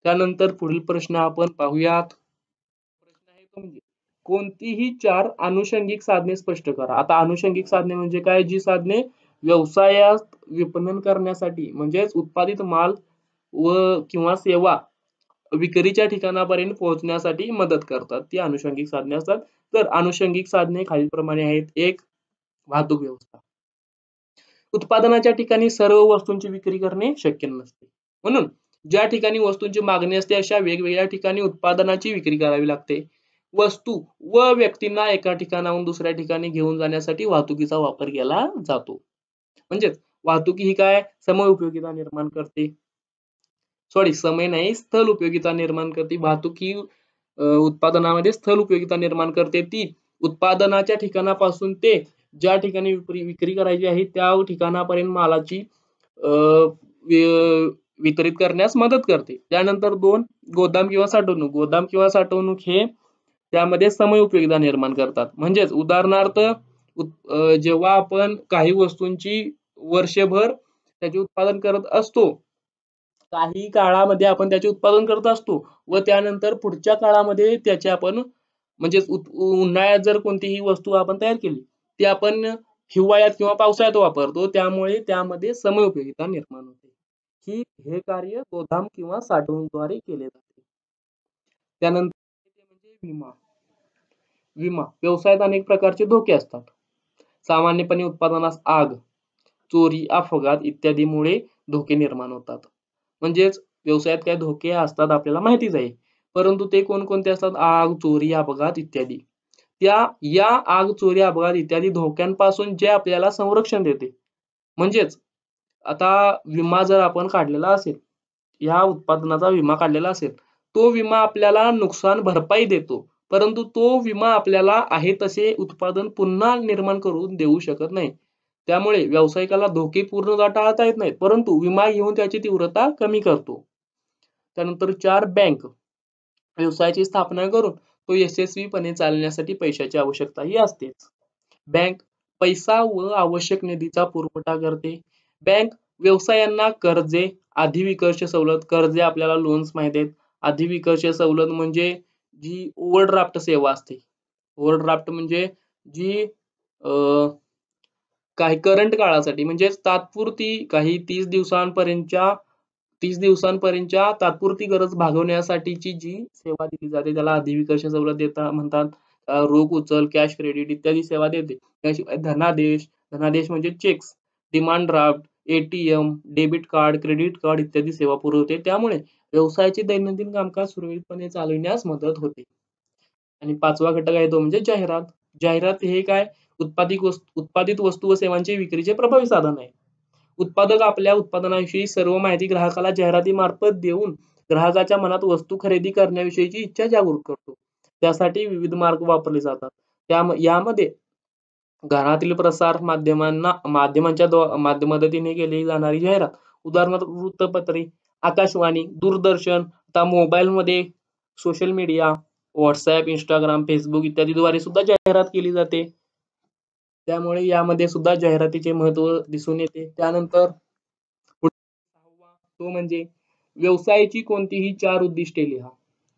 त्यानंतर पुढील प्रश्न आपण पाहूयात. प्रश्न आहे तो म्हणजे कोणतीही 4 अनुषंगिक साधने स्पष्ट करा. आता अनुषंगिक साधने म्हणजे काय? जी साधने व्यवसायात विपणन करण्यासाठी म्हणजेच उत्पादित माल व किंवा सेवा विक्रीच्या ठिकाणापर्यंत पोहोचण्यासाठी मदत करतात. ती अनुषंगिक साधने असतात. तर अनुषंगिक साधने खालीलप्रमाणे आहेत. 1. वाहतूक व्यवस्था. उत्पादनाच्या ठिकाणी सर्व वस्तूंची विक्री करणे शक्य नसते. म्हणून ज्या ठिकाणी वस्तूंची मागणी असते अशा वेगवेगळ्या ठिकाणी उत्पादनाची विक्री करावी लागते. वस्तू व व्यक्तींना एका ठिकाणाहून दुसऱ्या ठिकाणी घेऊन जाण्यासाठी वाहतुकीचा वापर केला जातो. म्हणजेच वाहतुकी ही काय? समय उपयोगिता निर्माण करते. समय नाही, स्थल उपयोगिता निर्माण करते. वाहतूक ही उत्पादनामध्ये स्थल उपयोगिता निर्माण करते. ती उत्पादनाच्या ठिकाणापासून ते ज्या ठिकाणी विक्री करायची आहे त्या ठिकाणापर्यंत मालाची वितरित करण्यास मदत करते. त्यानंतर 2. गोदाम किंवा साठवणूक. गोदाम किंवा साठवणूक हे त्यामध्ये समय उपयोगिता निर्माण करतात. म्हणजेच उदाहरणार्थ जेव्हा आपण काही वस्तूंची वर्षभर त्याचे उत्पादन करत असतो, काही काळामध्ये आपण त्याचे उत्पादन करत असतो व त्यानंतर पुढच्या काळामध्ये त्याचे आपण म्हणजेच उन्हाळ्यात जर कोणतीही वस्तू आपण तयार केली ती आपण हिवाळ्यात किंवा पावसाळ्यात वापरतो. त्यामुळे त्यामध्ये समय उपयोगिता निर्माण होते. हे कार्य गोदाम किंवा साठवणुकीद्वारे केले जाते. त्यानंतर म्हणजे विमा. विमा. व्यवसायात अनेक प्रकारचे धोके असतात. सामान्यपणे उत्पादनास आग, चोरी, अपघात इत्यादीमुळे धोके निर्माण होतात. म्हणजेच व्यवसायात काय धोके असतात आपल्याला माहितीच आहे. परंतु ते कोणकोणते असतात? आग, चोरी, अपघात इत्यादी. या आग, चोरी, अपघात इत्यादी धोक्यांपासून जे आपल्याला संरक्षण देते. म्हणजेच आता विमा जर आपण काढलेला असेल, ह्या उत्पादनाचा विमा काढलेला असेल, तो विमा आपल्याला नुकसान भरपाई देतो. परंतु तो विमा आपल्याला आहे तसे उत्पादन पुन्हा निर्माण करून देऊ शकत नाही. त्यामुळे व्यावसायिकाला धोके पूर्णतः टाळता येत नाहीत, परंतु विमा घेऊन त्याची तीव्रता कमी करतो. त्यानंतर 4 बँक व्यवसायाची स्थापना करून तो यशस्वीपणे चालण्यासाठी पैशाची आवश्यकताही असतेच. बँक पैसा व आवश्यक निधीचा पुरवठा करते. बँक व्यवसायांना कर्जे, अधिविकर्ष सवलत, कर्जे आपल्याला लोन्स माहित आहेत. अधिविकर्ष सवलत म्हणजे जी ओव्हरड्राफ्ट सेवा असते. ओव्हरड्राफ्ट म्हणजे जी काही करंट काळासाठी म्हणजे तात्पुरती काही 30 दिवसांपर्यंतच्या तात्पुरती गरज भागवण्यासाठीची जी सेवा दिली जाते त्याला अधिविकर्ष सवलत म्हणतात. रोख उचल, कॅश क्रेडिट इत्यादी सेवा देते. त्याशिवाय धनादेश म्हणजे cheques, demand draft, ATM, debit card, credit card इत्यादी सेवा पुरवते. त्यामुळे व्यवसायाचे दैनंदिन कामकाज सुरळीतपणे चालविण्यास मदत होते. आणि 5वा घटक आहे तो म्हणजे जाहिरात. जाहिरात हे काय? उत्पादित वस्तू व सेवांचे विक्रीचे प्रभावी साधन आहे. उत्पादक आपल्या उत्पादनाविषयी सर्व माहिती ग्राहकाला जाहिरातीमार्फत देऊन ग्राहकाच्या मनात वस्तू खरेदी करण्याविषयीची इच्छा जागृत करतो. त्यासाठी विविध मार्ग वापरले जातात. यामध्ये घरातील प्रसार माध्यमांच्या मदतीने केली जाणारी जाहिरात, उदाहरणार्थ वृत्तपत्रे, आकाशवाणी, दूरदर्शन, आता मोबाईलमध्ये social media, WhatsApp, Instagram, Facebook इत्यादीद्वारे सुद्धा जाहिरात केली जाते. त्यामुळे यामध्ये सुद्धा जाहिरातीचे महत्त्व दिसून येते. त्यानंतर तो म्हणजे व्यवसायाची कोणतीही 4 उद्दिष्टे लिहा.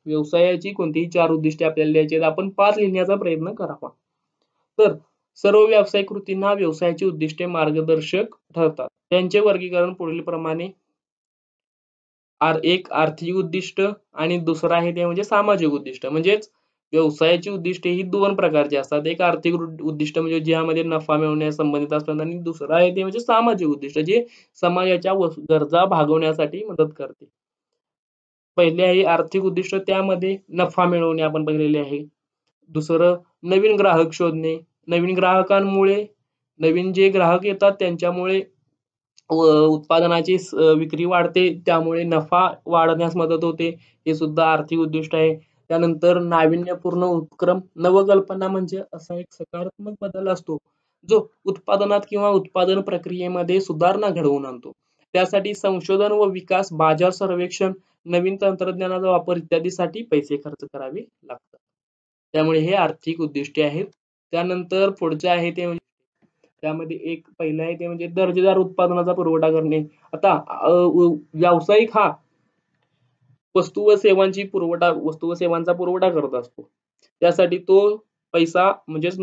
व्यवसायाची कोणतीही 4 उद्दिष्टे आपल्याला लिहायची आहेत. आपण 5 लिहिण्याचा प्रयत्न करावा. तर सर्व व्यावसायिक कृतींना व्यवसायाची उद्दिष्टे मार्गदर्शक ठरतात. त्यांचे वर्गीकरण पुढील प्रमाणे एक आर्थिक उद्दिष्ट आणि दुसरं आहे ते म्हणजे सामाजिक उद्दिष्ट. म्हणजेच व्यवसायाची उद्दिष्टे ही 2 प्रकारची असतात. एक आर्थिक उद्दिष्ट म्हणजे ज्यामध्ये नफा मिळवण्यास संबंधित असतात आणि दुसरं आहे ते म्हणजे सामाजिक उद्दिष्ट जे समाजाच्या गरजा भागवण्यासाठी मदत करते. पहिले आहे आर्थिक उद्दिष्ट, त्यामध्ये नफा मिळवणे आपण बघितलेले आहे. दुसरं नवीन ग्राहक शोधणे. नवीन ग्राहकांमुळे नवीन जे ग्राहक येतात त्यांच्यामुळे उत्पादनाची विक्री वाढते, त्यामुळे नफा वाढण्यास मदत होते. हे सुद्धा आर्थिक उद्दिष्ट आहे. त्यानंतर नाविन्यपूर्ण उपक्रम. नवकल्पना म्हणजे असा एक सकारात्मक बदल असतो जो उत्पादनात किंवा उत्पादन प्रक्रियेमध्ये सुधारणा घडवून आणतो. त्यासाठी संशोधन व विकास, बाजार सर्वेक्षण, नवीन तंत्रज्ञानाचा वापर इत्यादीसाठी पैसे खर्च करावे लागतात. त्यामुळे हे आर्थिक उद्दिष्टे आहेत. त्यानंतर पुढचे आहे ते त्यामध्ये एक पहिलं आहे ते म्हणजे दर्जेदार उत्पादनाचा पुरवठा करणे. आता व्यावसायिक हा वस्तू व सेवांचा पुरवठा करत असतो. त्यासाठी तो पैसा म्हणजेच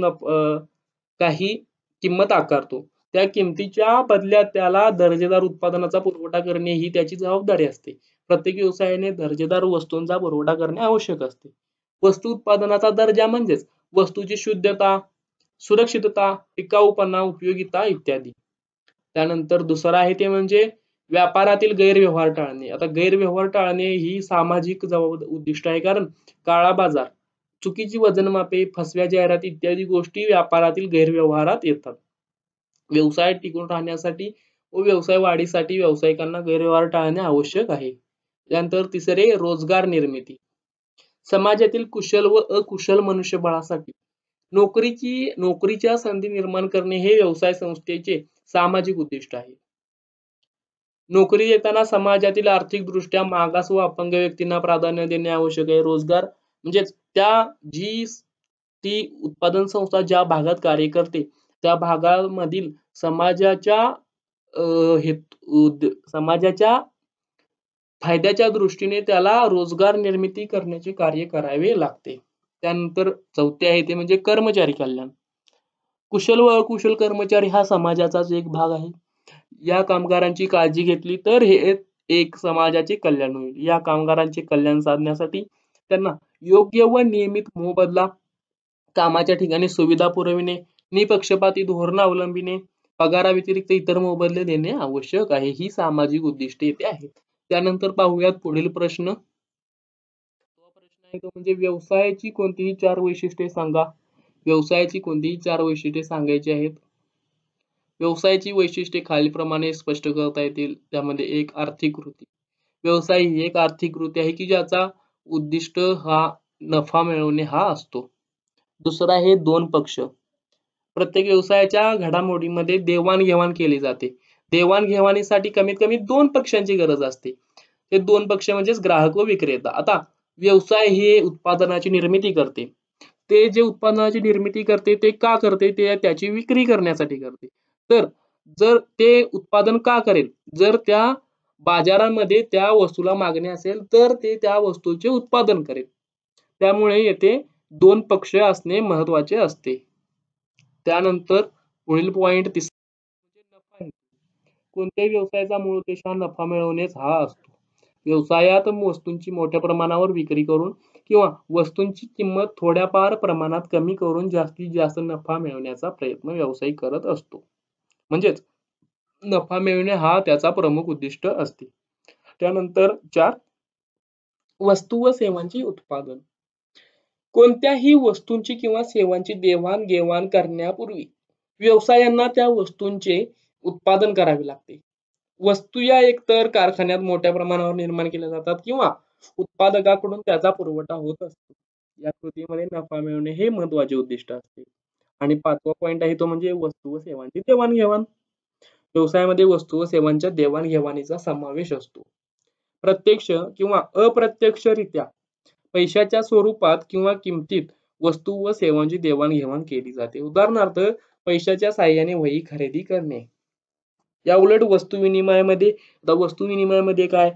काही किंमत आकारतो. त्या किमतीच्या बदल्यात त्याला दर्जेदार उत्पादनाचा पुरवठा करणे ही त्याची जबाबदारी असते. प्रत्येक व्यवसायाने दर्जेदार वस्तूंचा पुरवठा करणे आवश्यक असते. वस्तू उत्पादनाचा दर्जा म्हणजेच वस्तूची शुद्धता, सुरक्षितता, टिकाऊपणा, उपयोगिता इत्यादी. त्यानंतर दुसरं आहे ते म्हणजे व्यापारातील गैरव्यवहार टाळणे. आता गैरव्यवहार टाळणे ही सामाजिक उद्दिष्ट आहे, कारण काळा बाजार, चुकीची वजनमापे, फसव्या जाहिराती इत्यादी गोष्टी व्यापारातील गैरव्यवहारात येतात. व्यवसाय टिकून राहण्यासाठी व व्यवसाय वाढीसाठी व्यावसायिकांना गैरव्यवहार टाळणे आवश्यक आहे. त्यानंतर तिसरे रोजगार निर्मिती. समाजातील कुशल व अकुशल मनुष्यबळासाठी नोकरीच्या संधी निर्माण करणे हे व्यवसाय संस्थेचे सामाजिक उद्दिष्ट आहे. नोकरी देताना समाजातील आर्थिकदृष्ट्या मागास व अपंग व्यक्तींना प्राधान्य देणे आवश्यक आहे. रोजगार म्हणजेच ती उत्पादन संस्था ज्या भागात कार्य करते त्या भागामधील समाजाच्या फायद्याच्या दृष्टीने त्याला रोजगार निर्मिती करण्याचे कार्य करावे लागते. त्यानंतर चौथे आहे ते म्हणजे कर्मचारी कल्याण. कुशल व अकुशल कर्मचारी हा समाजाचाच एक भाग आहे. या कामगारांची काळजी घेतली तर हे एक समाजाचे कल्याण होईल. या कामगारांचे कल्याण साधण्यासाठी त्यांना योग्य व नियमित मोबदला, कामाच्या ठिकाणी सुविधा पुरविणे, निपक्षपाती धोरण अवलंबिणे, पगाराव्यतिरिक्त इतर मोबदले देणे आवश्यक आहे. ही सामाजिक उद्दिष्टे येथे आहेत. त्यानंतर पाहूयात पुढील प्रश्न. प्रश्न आहे तो म्हणजे व्यवसायाची कोणतीही 4 वैशिष्ट्ये सांगा. व्यवसायाची कोणतीही 4 वैशिष्ट्ये सांगायची आहेत. व्यवसायाची वैशिष्ट्ये खालीलप्रमाणे स्पष्ट करता येतील. त्यामध्ये एक आर्थिक वृत्ती. व्यवसाय ही एक आर्थिक वृत्ती आहे की ज्याचा उद्दिष्ट हा नफा मिळवणे हा असतो. दुसरा आहे 2 पक्ष. प्रत्येक व्यवसायाच्या घडामोडीमध्ये देवाणघेवाण केली जाते. देवाणघेवाणीसाठी कमीत कमी 2 पक्षांची गरज असते. हे 2 पक्ष म्हणजेच ग्राहक व विक्रेता. आता व्यवसाय हे उत्पादनाची निर्मिती करते. ते जे उत्पादनाची निर्मिती करते ते का करते? ते त्याची विक्री करण्यासाठी करते. तर जर ते उत्पादन का करेल? जर त्या बाजारामध्ये त्या वस्तूला मागणी असेल तर ते त्या वस्तूचे उत्पादन करेल. त्यामुळे येथे 2 पक्ष असणे महत्त्वाचे असते. त्यानंतर पुढील पॉइंट तिसरा नफा हेतू. कोणत्याही व्यवसायाचा मूळ उद्देश हा नफा मिळवणेच हा असतो. व्यवसायात वस्तूंची मोठ्या प्रमाणावर विक्री करून किंवा वस्तूंची किंमत थोड्याफार प्रमाणात कमी करून जास्तीत जास्त नफा मिळवण्याचा प्रयत्न व्यावसायिक करत असतो. म्हणजेच नफा मिळवणे हा त्याचा प्रमुख उद्दिष्ट असते. त्यानंतर 4 वस्तू व सेवांचे उत्पादन. कोणत्याही वस्तूंची किंवा सेवांची देवाणघेवाण करण्यापूर्वी व्यवसायांना त्या वस्तूंचे उत्पादन करावे लागते. वस्तू या एकतर कारखान्यात मोठ्या प्रमाणावर निर्माण केल्या जातात किंवा उत्पादकाकडून त्याचा पुरवठा होत असतो. या कृतीमध्ये नफा मिळवणे हे महत्त्वाचे उद्दिष्ट असते. आणि 5वा पॉइंट आहे तो म्हणजे वस्तू व सेवांची देवाणघेवाण. व्यवसायामध्ये वस्तू व सेवांच्या देवाणघेवाणीचा समावेश असतो. प्रत्यक्ष किंवा अप्रत्यक्षरित्या पैशाच्या स्वरूपात किंवा किमतीत वस्तू व सेवांची देवाणघेवाण केली जाते. उदाहरणार्थ पैशाच्या साहाय्याने वही खरेदी करणे. या उलट वस्तू विनिमयामध्ये काय?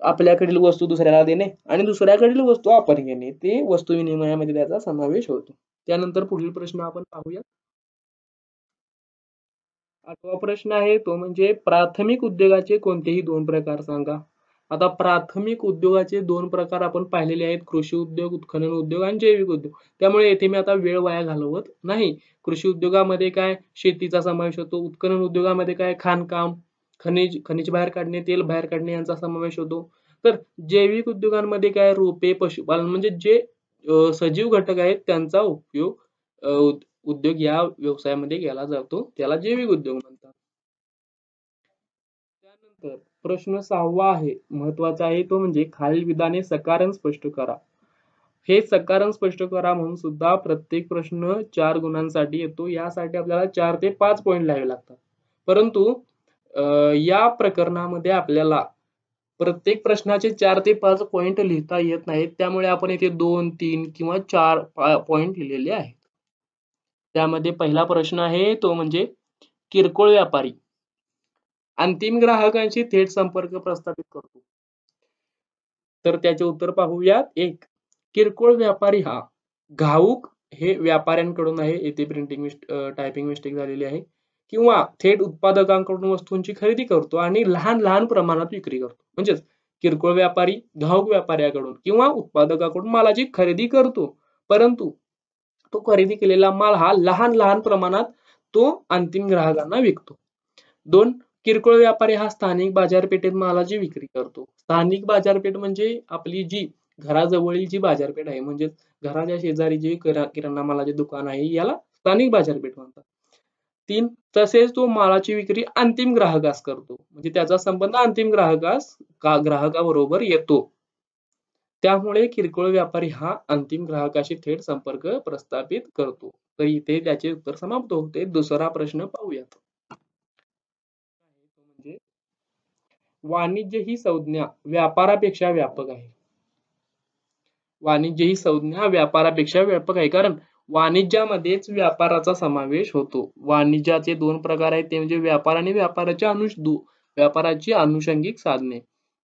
आपल्याकडील वस्तू दुसऱ्याला देणे आणि दुसऱ्याकडील वस्तू आपण घेणे. ते वस्तू विनिमयामध्ये त्याचा समावेश होतो. त्यानंतर पुढील प्रश्न आपण पाहूया. 8वा प्रश्न आहे तो म्हणजे प्राथमिक उद्योगाचे कोणतेही 2 प्रकार सांगा. आता प्राथमिक उद्योगाचे 2 प्रकार आपण पाहिलेले आहेत. कृषी उद्योग, उत्खनन उद्योग आणि जैविक उद्योग. त्यामुळे येथे मी आता वेळ वाया घालवत नाही. कृषी उद्योगामध्ये काय? शेतीचा समावेश होतो. उत्खनन उद्योगामध्ये काय? खाणकाम, खनिज बाहेर काढणे, तेल बाहेर काढणे यांचा समावेश होतो. तर जैविक उद्योगांमध्ये काय? रोपे, पशुपालन म्हणजे जे सजीव घटक आहेत त्यांचा उपयोग उद्योग या व्यवसायामध्ये केला जातो. त्याला जैविक उद्योग म्हणतात. त्यानंतर प्रश्न 6वा आहे, महत्त्वाचा आहे तो म्हणजे खालील विधाने सकारण स्पष्ट करा. हे सकारण स्पष्ट करा म्हणून सुद्धा प्रत्येक प्रश्न 4 गुणांसाठी येतो. यासाठी आपल्याला 4 ते 5 पॉइंट लिहावे लागतात. परंतु या प्रकरणामध्ये आपल्याला प्रत्येक प्रश्नाचे 4 ते 5 पॉइंट लिहिता येत नाहीत. त्यामुळे आपण येथे 2, 3 किंवा 4 पॉइंट लिहिलेले आहेत. त्यामध्ये पहिला प्रश्न आहे तो म्हणजे किरकोळ व्यापारी अंतिम ग्राहकांशी थेट संपर्क प्रस्थापित करतो. तर त्याचे उत्तर पाहूयात. 1. किरकोळ व्यापारी हा घाऊक हे व्यापाऱ्यांकडून आहे. येथे टायपिंग मिस्टेक झालेली आहे. किंवा थेट उत्पादकांकडून वस्तूंची खरेदी करतो आणि लहान लहान प्रमाणात विक्री करतो. म्हणजेच किरकोळ व्यापारी घाऊक व्यापाऱ्याकडून किंवा उत्पादकाकडून मालाची खरेदी करतो. परंतु तो खरेदी केलेला माल हा लहान लहान प्रमाणात तो अंतिम ग्राहकांना विकतो. 2. किरकोळ व्यापारी हा स्थानिक बाजारपेठेत मालाची विक्री करतो. स्थानिक बाजारपेठ म्हणजे आपली जी घराजवळील जी बाजारपेठ आहे, म्हणजे घराच्या शेजारी जी किराणा मालाचे दुकान आहे याला स्थानिक बाजारपेठ म्हणतात. 3. तसेच तो मालाची विक्री अंतिम ग्राहकास करतो. म्हणजे त्याचा संबंध अंतिम ग्राहकाबरोबर येतो. त्यामुळे किरकोळ व्यापारी हा अंतिम ग्राहकाशी थेट संपर्क प्रस्थापित करतो. तर इथे त्याचे उत्तर समाप्त होते. दुसरा प्रश्न पाहूयात. म्हणजे वाणिज्य ही संज्ञा व्यापारापेक्षा व्यापक आहे. वाणिज्य ही संज्ञा व्यापारापेक्षा व्यापक आहे कारण वाणिज्यामध्येच व्यापाराचा समावेश होतो. वाणिज्याचे 2 प्रकार आहेत ते म्हणजे व्यापार आणि व्यापाराची अनुषंगिक साधने.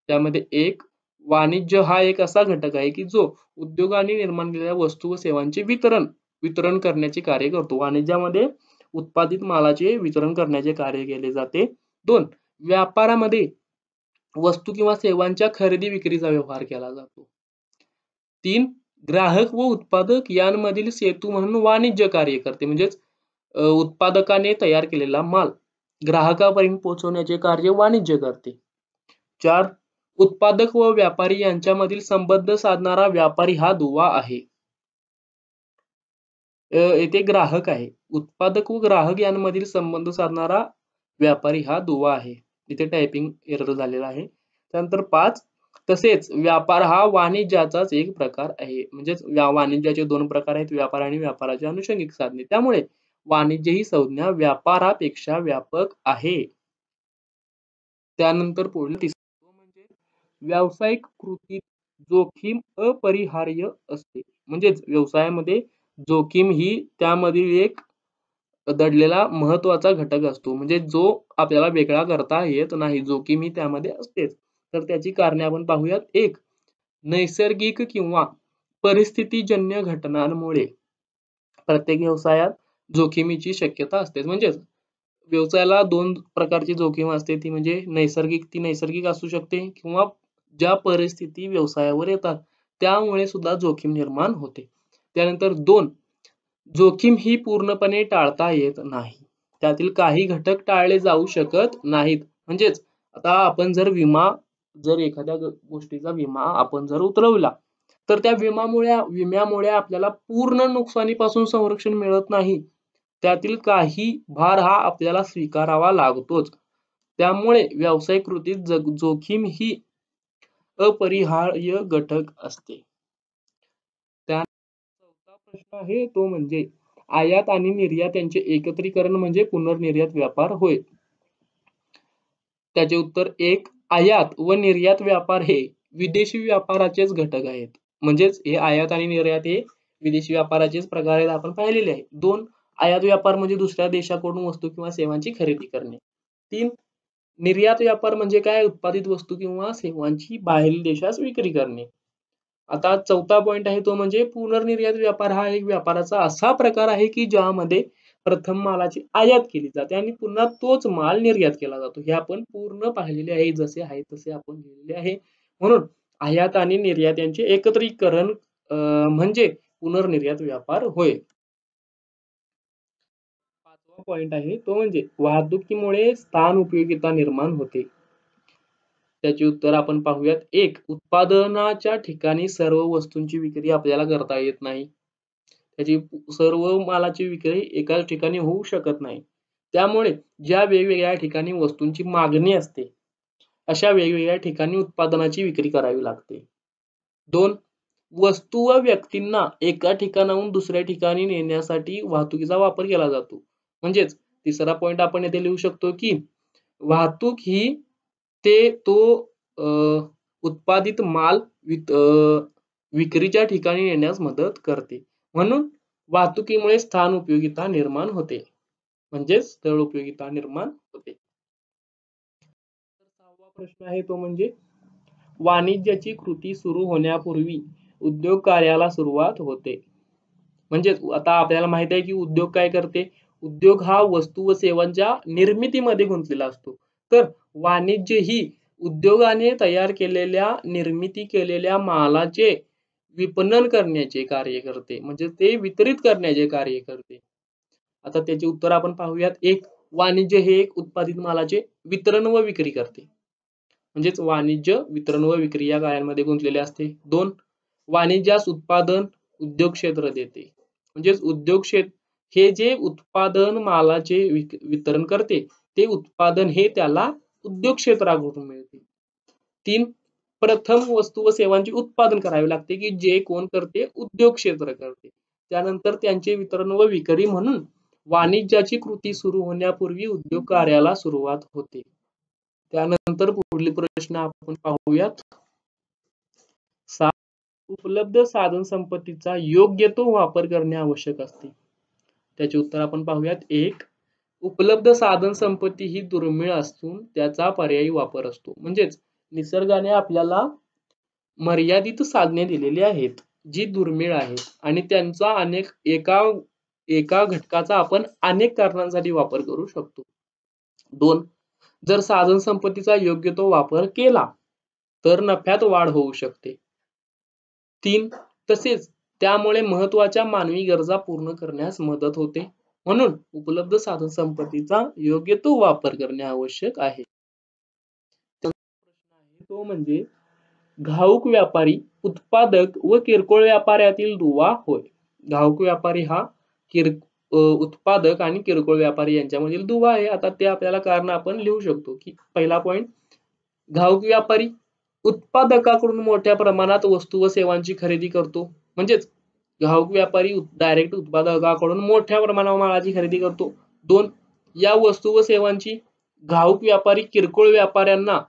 त्यामध्ये 1. वाणिज्य हा एक असा घटक आहे की जो उद्योगाने निर्माण केलेल्या वस्तू व सेवांचे वितरण करण्याचे कार्य करतो. वाणिज्यामध्ये उत्पादित मालाचे वितरण करण्याचे कार्य केले जाते. 2. व्यापारामध्ये वस्तू किंवा सेवांच्या खरेदी विक्रीचा व्यवहार केला जातो. 3. ग्राहक व उत्पादक यांमधील सेतू म्हणून वाणिज्य कार्य करते. म्हणजेच उत्पादकाने तयार केलेला माल ग्राहकापर्यंत पोहोचवण्याचे कार्य वाणिज्य करते. 4. उत्पादक व व्यापारी यांच्यामधील संबंध साधणारा व्यापारी हा दुवा आहे. येथे ग्राहक आहे. उत्पादक व ग्राहक यांमधील संबंध साधणारा व्यापारी हा दुवा आहे. इथे टायपिंग एरर झालेला आहे. त्यानंतर 5. तसेच व्यापार हा वाणिज्याचाच एक प्रकार आहे. म्हणजेच वाणिज्याचे 2 प्रकार आहेत, व्यापार आणि व्यापाराचे अनुषंगिक साधने. त्यामुळे वाणिज्य ही संज्ञा व्यापारापेक्षा व्यापक आहे. त्यानंतर पुढील तिसरा म्हणजे व्यावसायिक कृतीत जोखीम अपरिहार्य असते. म्हणजेच व्यवसायामध्ये जोखीम ही त्यामधील एक दडलेला महत्वाचा घटक असतो. म्हणजे जो आपल्याला वेगळा करता येत नाही. जोखीम ही त्यामध्ये असतेच. तर त्याची कारणे आपण पाहूयात. 1. नैसर्गिक किंवा परिस्थितीजन्य घटनांमुळे प्रत्येक व्यवसायात जोखमीची शक्यता असते. म्हणजेच व्यवसायाला 2 प्रकारची जोखीम असते. ती म्हणजे नैसर्गिक असू शकते किंवा ज्या परिस्थिती व्यवसायावर येतात त्यामुळे सुद्धा जोखीम निर्माण होते. त्यानंतर 2. जोखीम ही पूर्णपणे टाळता येत नाही. त्यातील काही घटक टाळले जाऊ शकत नाहीत. म्हणजेच आता आपण जर एखाद्या गोष्टीचा विमा आपण जर उतरवला तर त्या विम्यामुळे आपल्याला पूर्ण नुकसानीपासून संरक्षण मिळत नाही. त्यातील काही भार हा आपल्याला स्वीकारावा लागतोच. त्यामुळे व्यावसायिक कृतीत जोखीम ही अपरिहार्य घटक असते. चौथा प्रश्न आहे तो म्हणजे आयात आणि निर्यात यांचे एकत्रीकरण म्हणजे पुनर्निर्यात व्यापार होय. त्याचे उत्तर 1. आयात व निर्यात व्यापार हे विदेशी व्यापाराचेच घटक आहेत. म्हणजेच हे आयात आणि निर्यात हे विदेशी व्यापाराचेच प्रकार आहेत, आपण पाहिलेले आहे. 2. आयात व्यापार म्हणजे दुसऱ्या देशाकडून वस्तू किंवा सेवांची खरेदी करणे. 3. निर्यात व्यापार म्हणजे काय? उत्पादित वस्तू किंवा सेवांची बाहेरील देशास विक्री करणे. आता चौथा पॉइंट आहे तो म्हणजे पुनर्निर्यात व्यापार हा एक व्यापाराचा असा प्रकार आहे की ज्यामध्ये प्रथम मालाची आयात केली जाते आणि पुन्हा तोच माल निर्यात केला जातो. हे आपण पूर्ण पाहिलेले आहे, जसे आहे तसे आपण लिहिलेले आहे. म्हणून आयात आणि निर्यात यांचे एकत्रीकरण म्हणजे पुनर्निर्यात व्यापार होय. पाचवा पॉइंट आहे तो म्हणजे वाहतुकीमुळे स्थान उपयोगिता निर्माण होते. त्याचे उत्तर आपण पाहूयात. 1. उत्पादनाच्या ठिकाणी सर्व वस्तूंची विक्री आपल्याला करता येत नाही. त्याची सर्व मालाची विक्री एकाच ठिकाणी होऊ शकत नाही. त्यामुळे ज्या वेगवेगळ्या ठिकाणी वस्तूंची मागणी असते अशा वेगवेगळ्या ठिकाणी उत्पादनाची विक्री करावी लागते. 2. वस्तू व व्यक्तींना एका ठिकाणाहून दुसऱ्या ठिकाणी नेण्यासाठी वाहतुकीचा वापर केला जातो. म्हणजेच तिसरा पॉइंट आपण येथे लिहू शकतो की वाहतूक ही तो उत्पादित माल विक्रीच्या ठिकाणी नेण्यास मदत करते. म्हणून वाहतुकीमुळे स्थान उपयोगिता निर्माण होते. म्हणजेच स्थळ उपयोगिता निर्माण होते. सहावा प्रश्न आहे तो म्हणजे वाणिज्याची कृती सुरू होण्यापूर्वी उद्योग कार्याला सुरुवात होते. म्हणजे आता आपल्याला माहित आहे की उद्योग काय करते? उद्योग हा वस्तू व सेवांच्या निर्मितीमध्ये गुंतलेला असतो. तर वाणिज्य ही उद्योगाने तयार केलेल्या निर्मिती केलेल्या मालाचे विपणन करण्याचे कार्य करते. म्हणजे ते वितरित करण्याचे कार्य करते. आता त्याचे उत्तर आपण पाहूयात. 1. वाणिज्य हे एक उत्पादित मालाचे वितरण व विक्री करते. म्हणजेच वाणिज्य वितरण व विक्री या कार्यांमध्ये गुंतलेले असते. 2. वाणिज्यास उत्पादन उद्योग क्षेत्र देते. म्हणजेच उद्योग क्षेत्र हे जे उत्पादन मालाचे वितरण करते ते उत्पादन हे त्याला उद्योग क्षेत्राकडून मिळते. 3. प्रथम वस्तू व सेवांचे उत्पादन करावे लागते की जे कोण करते? उद्योग क्षेत्र करते. त्यानंतर त्यांचे वितरण व विक्री म्हणून वाणिज्याची कृती सुरू होण्यापूर्वी उद्योग कार्याला सुरुवात होते. त्यानंतर पुढील प्रश्न आपण पाहूयात. उपलब्ध साधन संपत्तीचा योग्य तो वापर करणे आवश्यक असते. त्याचे उत्तर आपण पाहूयात. 1. उपलब्ध साधन संपत्ती ही दुर्मिळ असून त्याचा पर्यायी वापर असतो. म्हणजेच निसर्गाने आपल्याला मर्यादित साधने दिलेली आहेत जी दुर्मिळ आहेत आणि त्यांचा एका घटकाचा आपण अनेक कारणांसाठी वापर करू शकतो. 2. जर साधन संपत्तीचा योग्य तो वापर केला तर नफ्यात वाढ होऊ शकते. 3. तसेच त्यामुळे महत्वाच्या मानवी गरजा पूर्ण करण्यास मदत होते. म्हणून उपलब्ध साधन संपत्तीचा योग्य तो वापर करणे आवश्यक आहे. तो म्हणजे घाऊक व्यापारी, उत्पादक व किरकोळ व्यापाऱ्यातील दुवा होय. घाऊक व्यापारी हा उत्पादक आणि किरकोळ व्यापारी यांच्यामधील दुवा आहे. आता ते आपल्याला कारण आपण लिहू शकतो की पहिला पॉइंट, घाऊक व्यापारी उत्पादकाकडून मोठ्या प्रमाणात वस्तू व सेवांची खरेदी करतो. म्हणजेच घाऊक व्यापारी डायरेक्ट उत्पादकाकडून मोठ्या प्रमाणावर मालाची खरेदी करतो. 2. या वस्तू व सेवांची घाऊक व्यापारी किरकोळ व्यापाऱ्यांना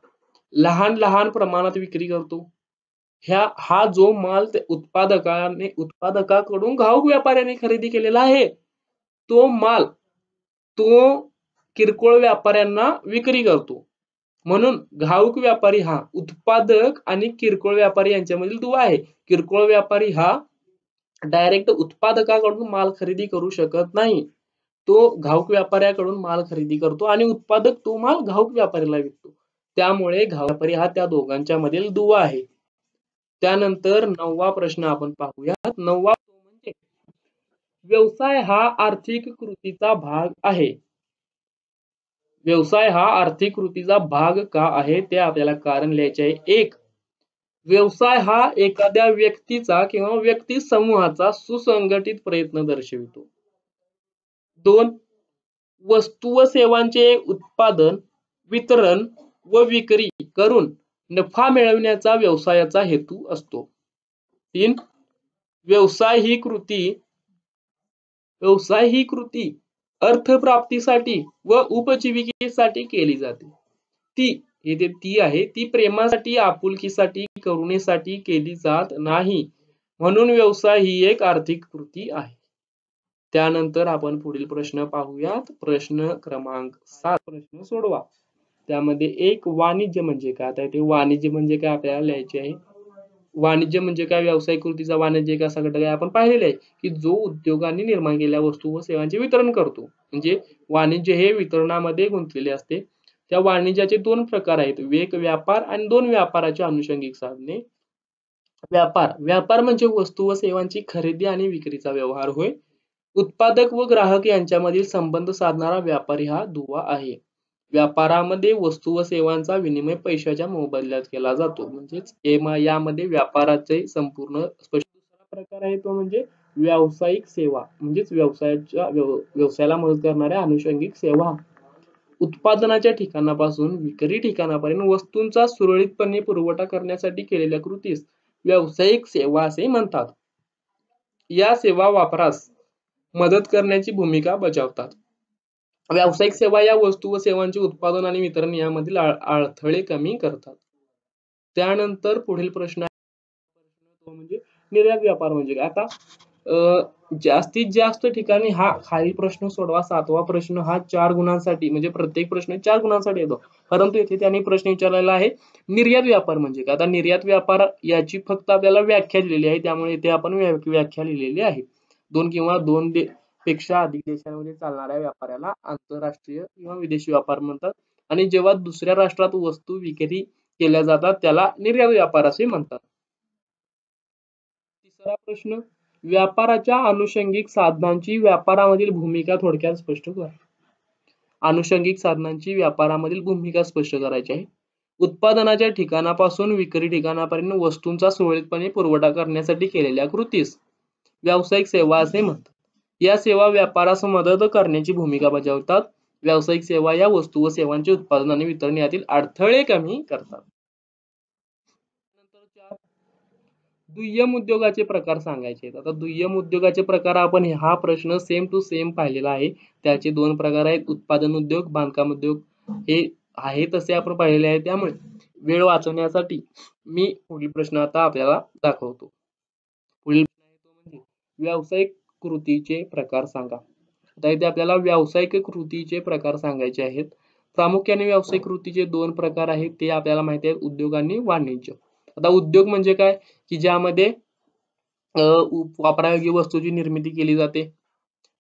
लहान लहान प्रमाणात विक्री करतो. हा जो माल उत्पादकाकडून घाऊक व्यापाऱ्याने खरेदी केलेला आहे, तो माल तो किरकोळ व्यापाऱ्यांना विक्री करतो. म्हणून घाऊक व्यापारी हा उत्पादक आणि किरकोळ व्यापारी यांच्यामधील दुवा आहे. किरकोळ व्यापारी हा डायरेक्ट उत्पादकाकडून माल खरेदी करू शकत नाही. तो घाऊक व्यापाऱ्याकडून माल खरेदी करतो आणि उत्पादक तो माल घाऊक व्यापाऱ्याला विकतो. त्यामुळे घाऊक व्यापारी हा त्या दोघांच्या मधील दुवा आहे. त्यानंतर 9वा प्रश्न आपण पाहूयात. 9वा म्हणजे व्यवसाय हा आर्थिक कृतीचा भाग आहे. व्यवसाय हा आर्थिक कृतीचा भाग का आहे ते आपल्याला कारण लिहायचे आहे. 1. व्यवसाय हा एखाद्या व्यक्तीचा किंवा व्यक्ती समूहाचा सुसंघटित प्रयत्न दर्शवितो. 2. वस्तू व सेवांचे उत्पादन, वितरण व विक्री करून नफा मिळविण्याचा व्यवसायाचा हेतू असतो. 3. व्यवसाय ही कृती अर्थप्राप्तीसाठी व उपजीविकेसाठी केली जाते. ती आहे ती प्रेमासाठी, आपुलकीसाठी, करुणेसाठी केली जात नाही. म्हणून व्यवसाय ही एक आर्थिक कृती आहे. त्यानंतर आपण पुढील प्रश्न पाहूयात. प्रश्न क्रमांक 7 प्रश्न सोडवा. त्यामध्ये एक वाणिज्य म्हणजे काय? आता इथे वाणिज्य म्हणजे काय आपल्याला लिहायचे आहे. वाणिज्य म्हणजे काय, व्यावसायिक कृतीचा वाणिज्य एक असा घटक आहे आपण पाहिलेले आहे की जो उद्योगांनी निर्माण केलेल्या वस्तू व सेवांचे वितरण करतो. म्हणजे वाणिज्य हे वितरणामध्ये गुंतलेले असते. त्या वाणिज्याचे 2 प्रकार आहेत, एक व्यापार आणि 2 व्यापाराचे अनुषंगिक साधने. व्यापार म्हणजे वस्तू व सेवांची खरेदी आणि विक्रीचा व्यवहार होय. उत्पादक व ग्राहक यांच्यामधील संबंध साधणारा व्यापारी हा दुवा आहे. व्यापारामध्ये वस्तू व सेवांचा विनिमय पैशाच्या मोबदल्यात केला जातो. म्हणजेच यामध्ये व्यापाराचे संपूर्ण स्पष्ट. दुसरा प्रकार आहे तो म्हणजे व्यावसायिक सेवा, म्हणजेच व्यवसायाला मदत करणाऱ्या अनुषंगिक सेवा. उत्पादनाच्या ठिकाणापासून विक्री ठिकाणापर्यंत वस्तूंचा सुरळीतपणे पुरवठा करण्यासाठी केलेल्या कृतीस व्यावसायिक सेवा असे म्हणतात. या सेवा वापरास मदत करण्याची भूमिका बजावतात. व्यावसायिक सेवा या वस्तू व सेवांचे उत्पादन आणि वितरण यामधील अडथळे कमी करतात. त्यानंतर पुढील प्रश्न आहे म्हणजे निर्यात व्यापार म्हणजे काय. आता जास्तीत जास्त ठिकाणी हा खालील प्रश्न सोडवा. 7वा प्रश्न हा 4 गुणांसाठी, म्हणजे प्रत्येक प्रश्न 4 गुणांसाठी येतो. परंतु येथे त्यांनी प्रश्न विचारलेला आहे निर्यात व्यापार म्हणजे काय. आता निर्यात व्यापार याची फक्त आपल्याला व्याख्या दिलेली आहे, त्यामुळे इथे आपण व्याख्या लिहिलेली आहे. 2 किंवा 2 पेक्षा अधिक देशांमध्ये चालणाऱ्या व्यापाराला आंतरराष्ट्रीय किंवा विदेशी व्यापार म्हणतात. आणि जेव्हा दुसऱ्या राष्ट्रात वस्तू विक्री केल्या जातात त्याला निर्यात व्यापार असे म्हणतात. तिसरा प्रश्न, व्यापाराच्या अनुषंगिक साधनांची व्यापारामधील भूमिका थोडक्यात स्पष्ट करा. अनुषंगिक साधनांची व्यापारामधील भूमिका स्पष्ट करायची आहे. उत्पादनाच्या ठिकाणापासून विक्री ठिकाणापर्यंत वस्तूंचा सुरळीतपणे पुरवठा करण्यासाठी केलेल्या कृतीस व्यावसायिक सेवा असे म्हणतात. या सेवा व्यापारास मदत करण्याची भूमिका बजावतात. व्यावसायिक सेवा या वस्तू व सेवांचे उत्पादन आणि वितरण यातील अडथळे कमी करतात. दुय्यम उद्योगाचे प्रकार सांगायचे आहेत. आता दुय्यम उद्योगाचे प्रकार आपण हा प्रश्न सेम टू सेम पाहिलेला आहे. त्याचे 2 प्रकार आहेत, उत्पादन उद्योग, बांधकाम उद्योग. हे आहे तसे आपण पाहिलेले आहे. त्यामुळे वेळ वाचवण्यासाठी मी पुढील प्रश्न आता आपल्याला दाखवतो. पुढील म्हणजे व्यावसायिक कृतीचे प्रकार सांगा. आता इथे आपल्याला व्यावसायिक कृतीचे प्रकार सांगायचे आहेत. प्रामुख्याने व्यावसायिक कृतीचे 2 प्रकार आहेत, ते आपल्याला माहिती आहेत, उद्योग आणि वाणिज्य. आता उद्योग म्हणजे काय की ज्यामध्ये वापरायोग्य वस्तूची निर्मिती केली जाते.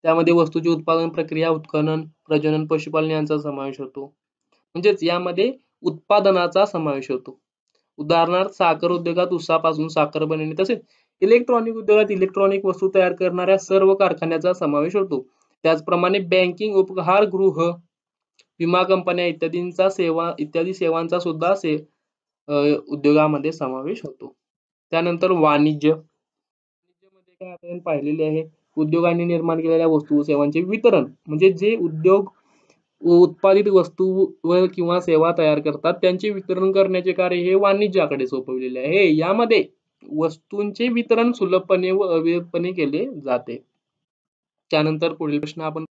त्यामध्ये वस्तूचे उत्पादन, प्रक्रिया, उत्खनन, प्रजनन, पशुपालन यांचा समावेश होतो. म्हणजेच यामध्ये उत्पादनाचा समावेश होतो. उदाहरणार्थ साखर उद्योगात ऊसापासून साखर बनवणे, तसेच इलेक्ट्रॉनिक उद्योगात इलेक्ट्रॉनिक वस्तू तयार करणाऱ्या सर्व कारखान्याचा समावेश होतो. त्याचप्रमाणे बँकिंग, उपहारगृह, विमा कंपन्या इत्यादी सेवांचा सुद्धा उद्योगामध्ये समावेश होतो. त्यानंतर वाणिज्यमध्ये काय आपण पाहिलेले आहे, उद्योगांनी निर्माण केलेल्या वस्तू व सेवांचे वितरण, म्हणजे जे उद्योग उत्पादित वस्तू व किंवा सेवा तयार करतात त्यांचे वितरण करण्याचे कार्य हे वाणिज्याकडे सोपवलेले आहे. यामध्ये वस्तूंचे वितरण सुलभपणे व अविरतपणे केले जाते. त्यानंतर पुढील प्रश्न आपण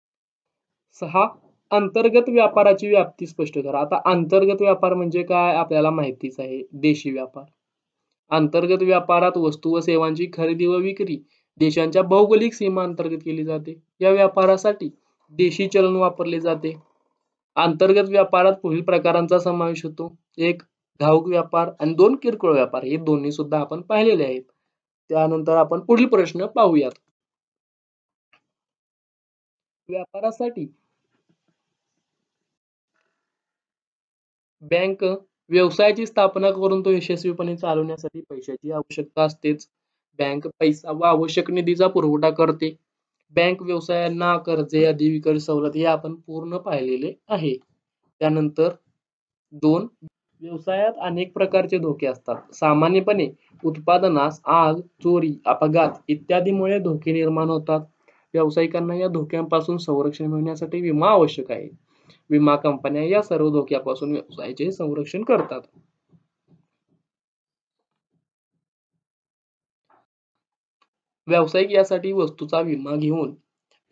6. अंतर्गत व्यापाराची व्याप्ती स्पष्ट करा. आता अंतर्गत व्यापार म्हणजे काय आपल्याला माहितीच आहे, देशी व्यापार. अंतर्गत व्यापारात वस्तू व सेवांची खरेदी व विक्री देशांच्या भौगोलिक सीमा अंतर्गत केली जाते. या व्यापारासाठी देशी चलन वापरले जाते. अंतर्गत व्यापारात पुढील प्रकारांचा समावेश होतो. 1. घाऊक व्यापार आणि 2. किरकोळ व्यापार. हे दोन्ही सुद्धा आपण पाहिलेले आहेत. त्यानंतर आपण पुढील प्रश्न पाहूयात. व्यापारासाठी बँक व्यवसायाची स्थापना करून तो यशस्वीपणे चालवण्यासाठी पैशाची आवश्यकता असतेच. बँक पैसा व आवश्यक निधीचा पुरवठा करते. बँक व्यवसायांना कर्जे, अधिविकर्ज सवलत हे आपण पूर्ण पाहिलेले आहे. त्यानंतर 2. व्यवसायात अनेक प्रकारचे धोके असतात. सामान्यपणे उत्पादनास आग, चोरी, अपघात इत्यादीमुळे धोके निर्माण होतात. व्यावसायिकांना या धोक्यांपासून संरक्षण मिळण्यासाठी विमा आवश्यक आहे. विमा कंपन्या या सर्व धोक्यापासून व्यवसायाचे संरक्षण करतात. व्यावसायिक यासाठी वस्तूचा विमा घेऊन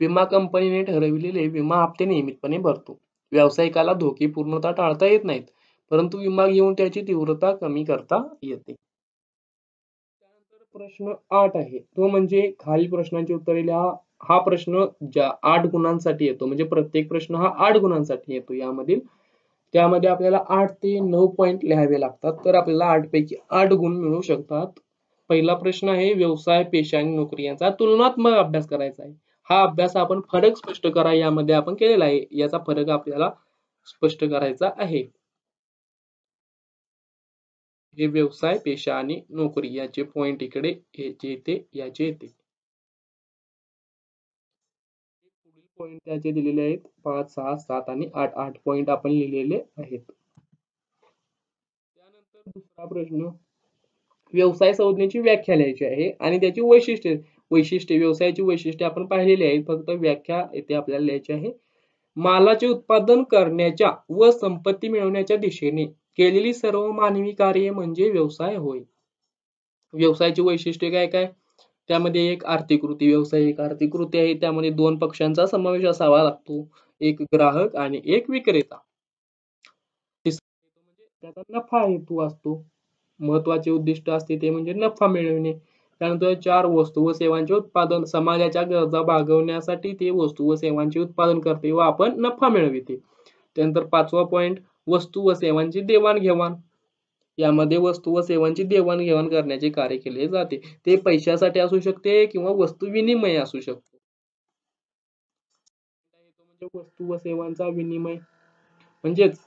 विमा कंपनीने ठरविलेले विमा हप्ते नियमितपणे भरतो. व्यावसायिकाला धोके पूर्णतः टाळता येत नाहीत, परंतु विमा घेऊन त्याची तीव्रता कमी करता येते. त्यानंतर प्रश्न 8 आहे, तो म्हणजे खालील प्रश्नांची उत्तरे लिहा. हा प्रश्न 8 गुणांसाठी येतो, म्हणजे प्रत्येक प्रश्न हा 8 गुणांसाठी येतो. त्यामध्ये आपल्याला 8 ते 9 पॉइंट लिहावे लागतात, तर आपल्याला 8 पैकी 8 गुण मिळू शकतात. पहिला प्रश्न आहे, व्यवसाय, पेशा आणि नोकरी यांचा तुलनात्मक अभ्यास करायचा आहे. हा अभ्यास आपण फरक स्पष्ट करा यामध्ये आपण केलेला आहे. याचा फरक आपल्याला स्पष्ट करायचा आहे. हे व्यवसाय, पेशा आणि नोकरी याचे पॉइंट इकडे याचे येते. पुढील पॉइंट त्याचे दिलेले आहेत 5, 6, 7 आणि 8 पॉइंट आपण लिहिलेले आहेत. त्यानंतर दुसरा प्रश्न, व्यवसाय संज्ञेची व्याख्या लिहायची आहे आणि त्याची वैशिष्ट्ये व्यवसायाची वैशिष्ट्ये आपण पाहिलेली आहेत, फक्त व्याख्या येथे आपल्याला लिहायची आहे. मालाचे उत्पादन करण्याच्या व संपत्ती मिळवण्याच्या दिशेने केलेली सर्व मानवी कार्ये म्हणजे व्यवसाय होय. व्यवसायाची वैशिष्ट्ये काय काय, त्यामध्ये एक आर्थिक कृती, व्यवसाय एक आर्थिक कृती आहे. त्यामध्ये 2 पक्षांचा समावेश असावा लागतो, एक ग्राहक आणि एक विक्रेता. म्हणजे त्याचा नफा हेतू असतो, महत्वाचे उद्दिष्ट असते ते म्हणजे नफा मिळवणे. त्यानंतर 4 वस्तू व सेवांचे उत्पादन, समाजाच्या गरजा भागवण्यासाठी ते वस्तू व सेवांचे उत्पादन करते व आपण नफा मिळविते. त्यानंतर 5वा पॉइंट, वस्तू व सेवांची देवाणघेवाण. यामध्ये वस्तू व सेवांची देवाणघेवाण करण्याचे कार्य केले जाते. ते पैशासाठी असू शकते किंवा वस्तू विनिमय असू शकतो. म्हणजे वस्तू व सेवांचा विनिमय म्हणजेच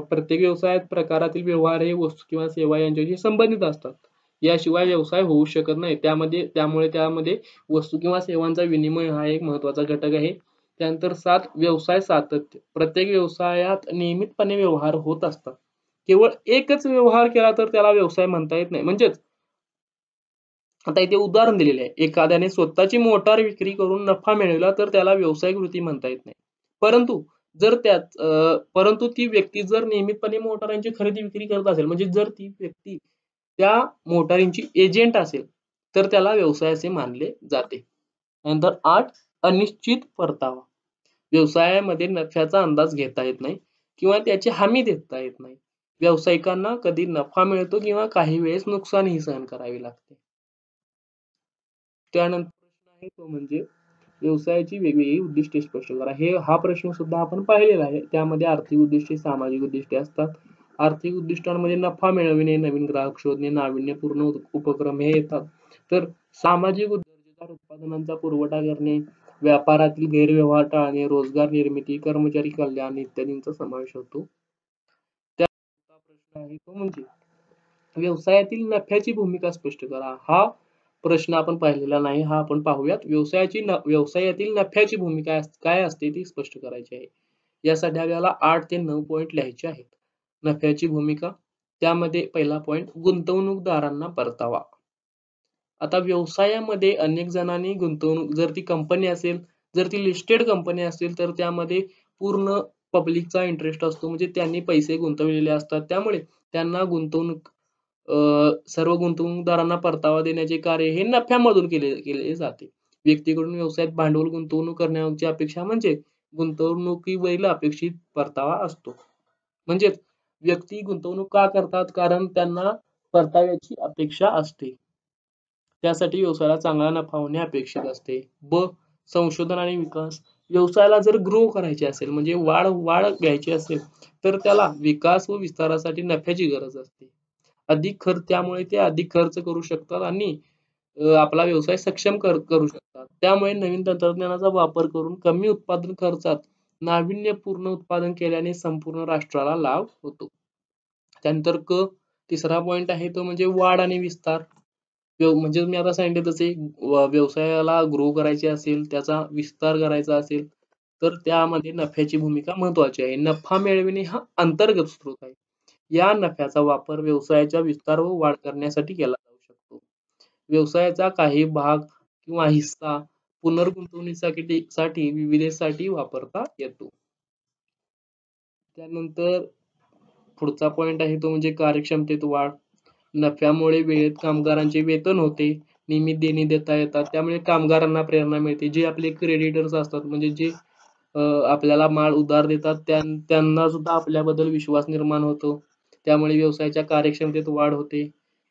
प्रत्येक व्यवसायात प्रकारातील व्यवहार हे वस्तू किंवा सेवा यांच्याशी संबंधित असतात. याशिवाय व्यवसाय होऊ शकत नाही. त्यामध्ये वस्तू किंवा सेवांचा विनिमय हा एक महत्वाचा घटक आहे. त्यानंतर 7, व्यवसाय सातत्य. प्रत्येक व्यवसायात नियमितपणे व्यवहार होत असतात. केवळ एकच व्यवहार केला तर त्याला व्यवसाय म्हणता येत नाही. म्हणजेच आता इथे उदाहरण दिलेले आहे, एखाद्याने स्वतःची मोटार विक्री करून नफा मिळवला तर त्याला व्यवसाय कृती म्हणता येत नाही. परंतु ती व्यक्ती जर नियमितपणे मोटारांची खरेदी विक्री करत असेल, म्हणजे जर ती व्यक्ती त्या मोटारींची एजंट असेल तर त्याला व्यवसाय असे मानले जाते. नंतर 8, अनिश्चित परतावा. व्यवसायामध्ये नफ्याचा अंदाज घेता येत नाही किंवा त्याची हमी देता येत नाही. व्यावसायिकांना कधी नफा मिळतो किंवा काही वेळेस नुकसानही सहन करावे लागते. त्यानंतर प्रश्न आहे तो म्हणजे व्यवसायाची वेगवेगळी उद्दिष्टे स्पष्ट करा. हा प्रश्न सुद्धा आपण पाहिलेला आहे. त्यामध्ये आर्थिक उद्दिष्टे, सामाजिक उद्दिष्टे असतात. आर्थिक उद्दिष्टांमध्ये नफा मिळविणे, नवीन ग्राहक शोधणे, नाविन्यपूर्ण उपक्रम हे येतात. तर सामाजिक दर्जेदार उत्पादनांचा पुरवठा करणे, व्यापारातील गैरव्यवहार टाळणे, रोजगार निर्मिती, कर्मचारी कल्याण इत्यादींचा समावेश होतो. त्याचा प्रश्न आहे तो म्हणजे व्यवसायातील नफ्याची भूमिका स्पष्ट करा. हा प्रश्न आपण पाहिलेला नाही, हा आपण पाहूयात. व्यवसायातील नफ्याची भूमिका काय असते ती स्पष्ट करायची आहे. यासाठी आपल्याला 8 ते 9 पॉइंट लिहायचे आहेत. नफ्याची भूमिका, त्यामध्ये पहिला पॉइंट गुंतवणूकदारांना परतावा. आता व्यवसायामध्ये अनेक जणांनी गुंतवणूक, जर ती कंपनी असेल, जर ती लिस्टेड कंपनी असेल, तर त्यामध्ये पूर्ण पब्लिकचा इंटरेस्ट असतो, म्हणजे त्यांनी पैसे गुंतवलेले असतात. त्यामुळे त्यांना सर्व गुंतवणूकदारांना परतावा देण्याचे कार्य हे नफ्यामधून केले जाते. व्यक्तीकडून व्यवसायात भांडवल गुंतवणूक करण्याची अपेक्षा म्हणजे गुंतवणुकीवरील अपेक्षित परतावा असतो. म्हणजेच व्यक्ती गुंतवणूक का करतात? कारण त्यांना परताव्याची अपेक्षा असते. त्यासाठी व्यवसायाला चांगला नफा होणे अपेक्षित असते. संशोधन आणि विकास. व्यवसायाला जर ग्रो करायचे असेल, म्हणजे वाढ घ्यायची असेल, तर त्याला विकास व विस्तारासाठी नफ्याची गरज असते. त्यामुळे ते अधिक खर्च करू शकतात आणि आपला व्यवसाय सक्षम करू शकतात. त्यामुळे नवीन तंत्रज्ञानाचा वापर करून कमी उत्पादन खर्चात नाविन्यपूर्ण उत्पादन केल्याने संपूर्ण राष्ट्राला लाभ होतो. त्यानंतर तिसरा पॉइंट आहे तो म्हणजे वाढ आणि विस्तार. म्हणजे मी आता सांगितले तसे व्यवसायाला ग्रो करायचे असेल, त्याचा विस्तार करायचा असेल, तर त्यामध्ये नफ्याची भूमिका महत्वाची आहे. नफा मिळविणे हा अंतर्गत स्रोत आहे. या नफ्याचा वापर व्यवसायाच्या विस्तार व वाढ करण्यासाठी केला जाऊ शकतो. व्यवसायाचा काही भाग किंवा हिस्सा पुनर्गुंतवणुकीसाठी विविधतेसाठी वापरता येतो. त्यानंतर पुढचा पॉइंट आहे तो म्हणजे कार्यक्षमतेत वाढ. नफ्यामुळे वेळेत कामगारांचे वेतन होते, नियमित देणी देता येतात, त्यामुळे कामगारांना प्रेरणा मिळते. जे आपले क्रेडिटर्स असतात, म्हणजे जे आपल्याला माल उधार देतात, त्यांना सुद्धा आपल्याबद्दल विश्वास निर्माण होतो. त्यामुळे व्यवसायाच्या कार्यक्षमतेत वाढ होते.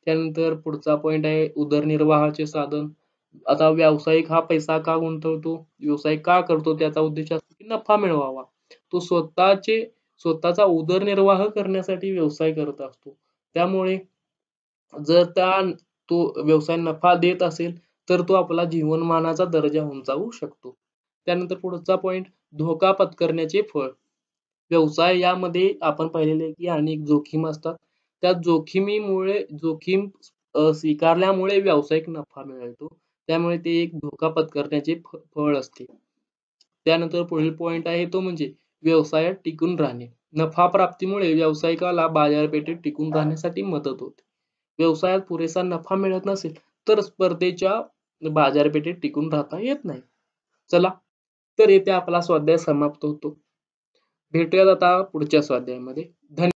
त्यानंतर पुढचा पॉइंट आहे उदरनिर्वाहाचे साधन. आता व्यावसायिक हा पैसा का गुंतवतो? व्यवसाय का करतो? त्याचा उद्देश असतो की नफा मिळवावा. तो स्वतःचा उदरनिर्वाह करण्यासाठी व्यवसाय करत असतो. त्यामुळे जर तो व्यवसाय नफा देत असेल, तर तो आपला जीवनमानाचा दर्जा उंचावू शकतो. त्यानंतर पुढचा पॉइंट धोका पत्करण्याचे फळ. व्यवसाय यामध्ये आपण पाहिलेले आहे की अनेक जोखीम असतात. त्या जोखीम स्वीकारल्यामुळे व्यावसायिक नफा मिळतो. त्यामुळे ते एक धोका पत्करण्याचे फळ असते. त्यानंतर पुढील पॉइंट आहे तो म्हणजे व्यवसायात टिकून राहणे. नफा प्राप्तीमुळे व्यावसायिकाला बाजारपेठेत टिकून राहण्यासाठी मदत होते. व्यवसायात पुरेसा नफा मिळत नसेल, तर स्पर्धेच्या बाजारपेठेत टिकून राहता येत नाही. चला, तर येथे आपला स्वाध्याय समाप्त होतो. भेटूयात आता पुढच्या स्वाध्यायामध्ये. धन्यवाद.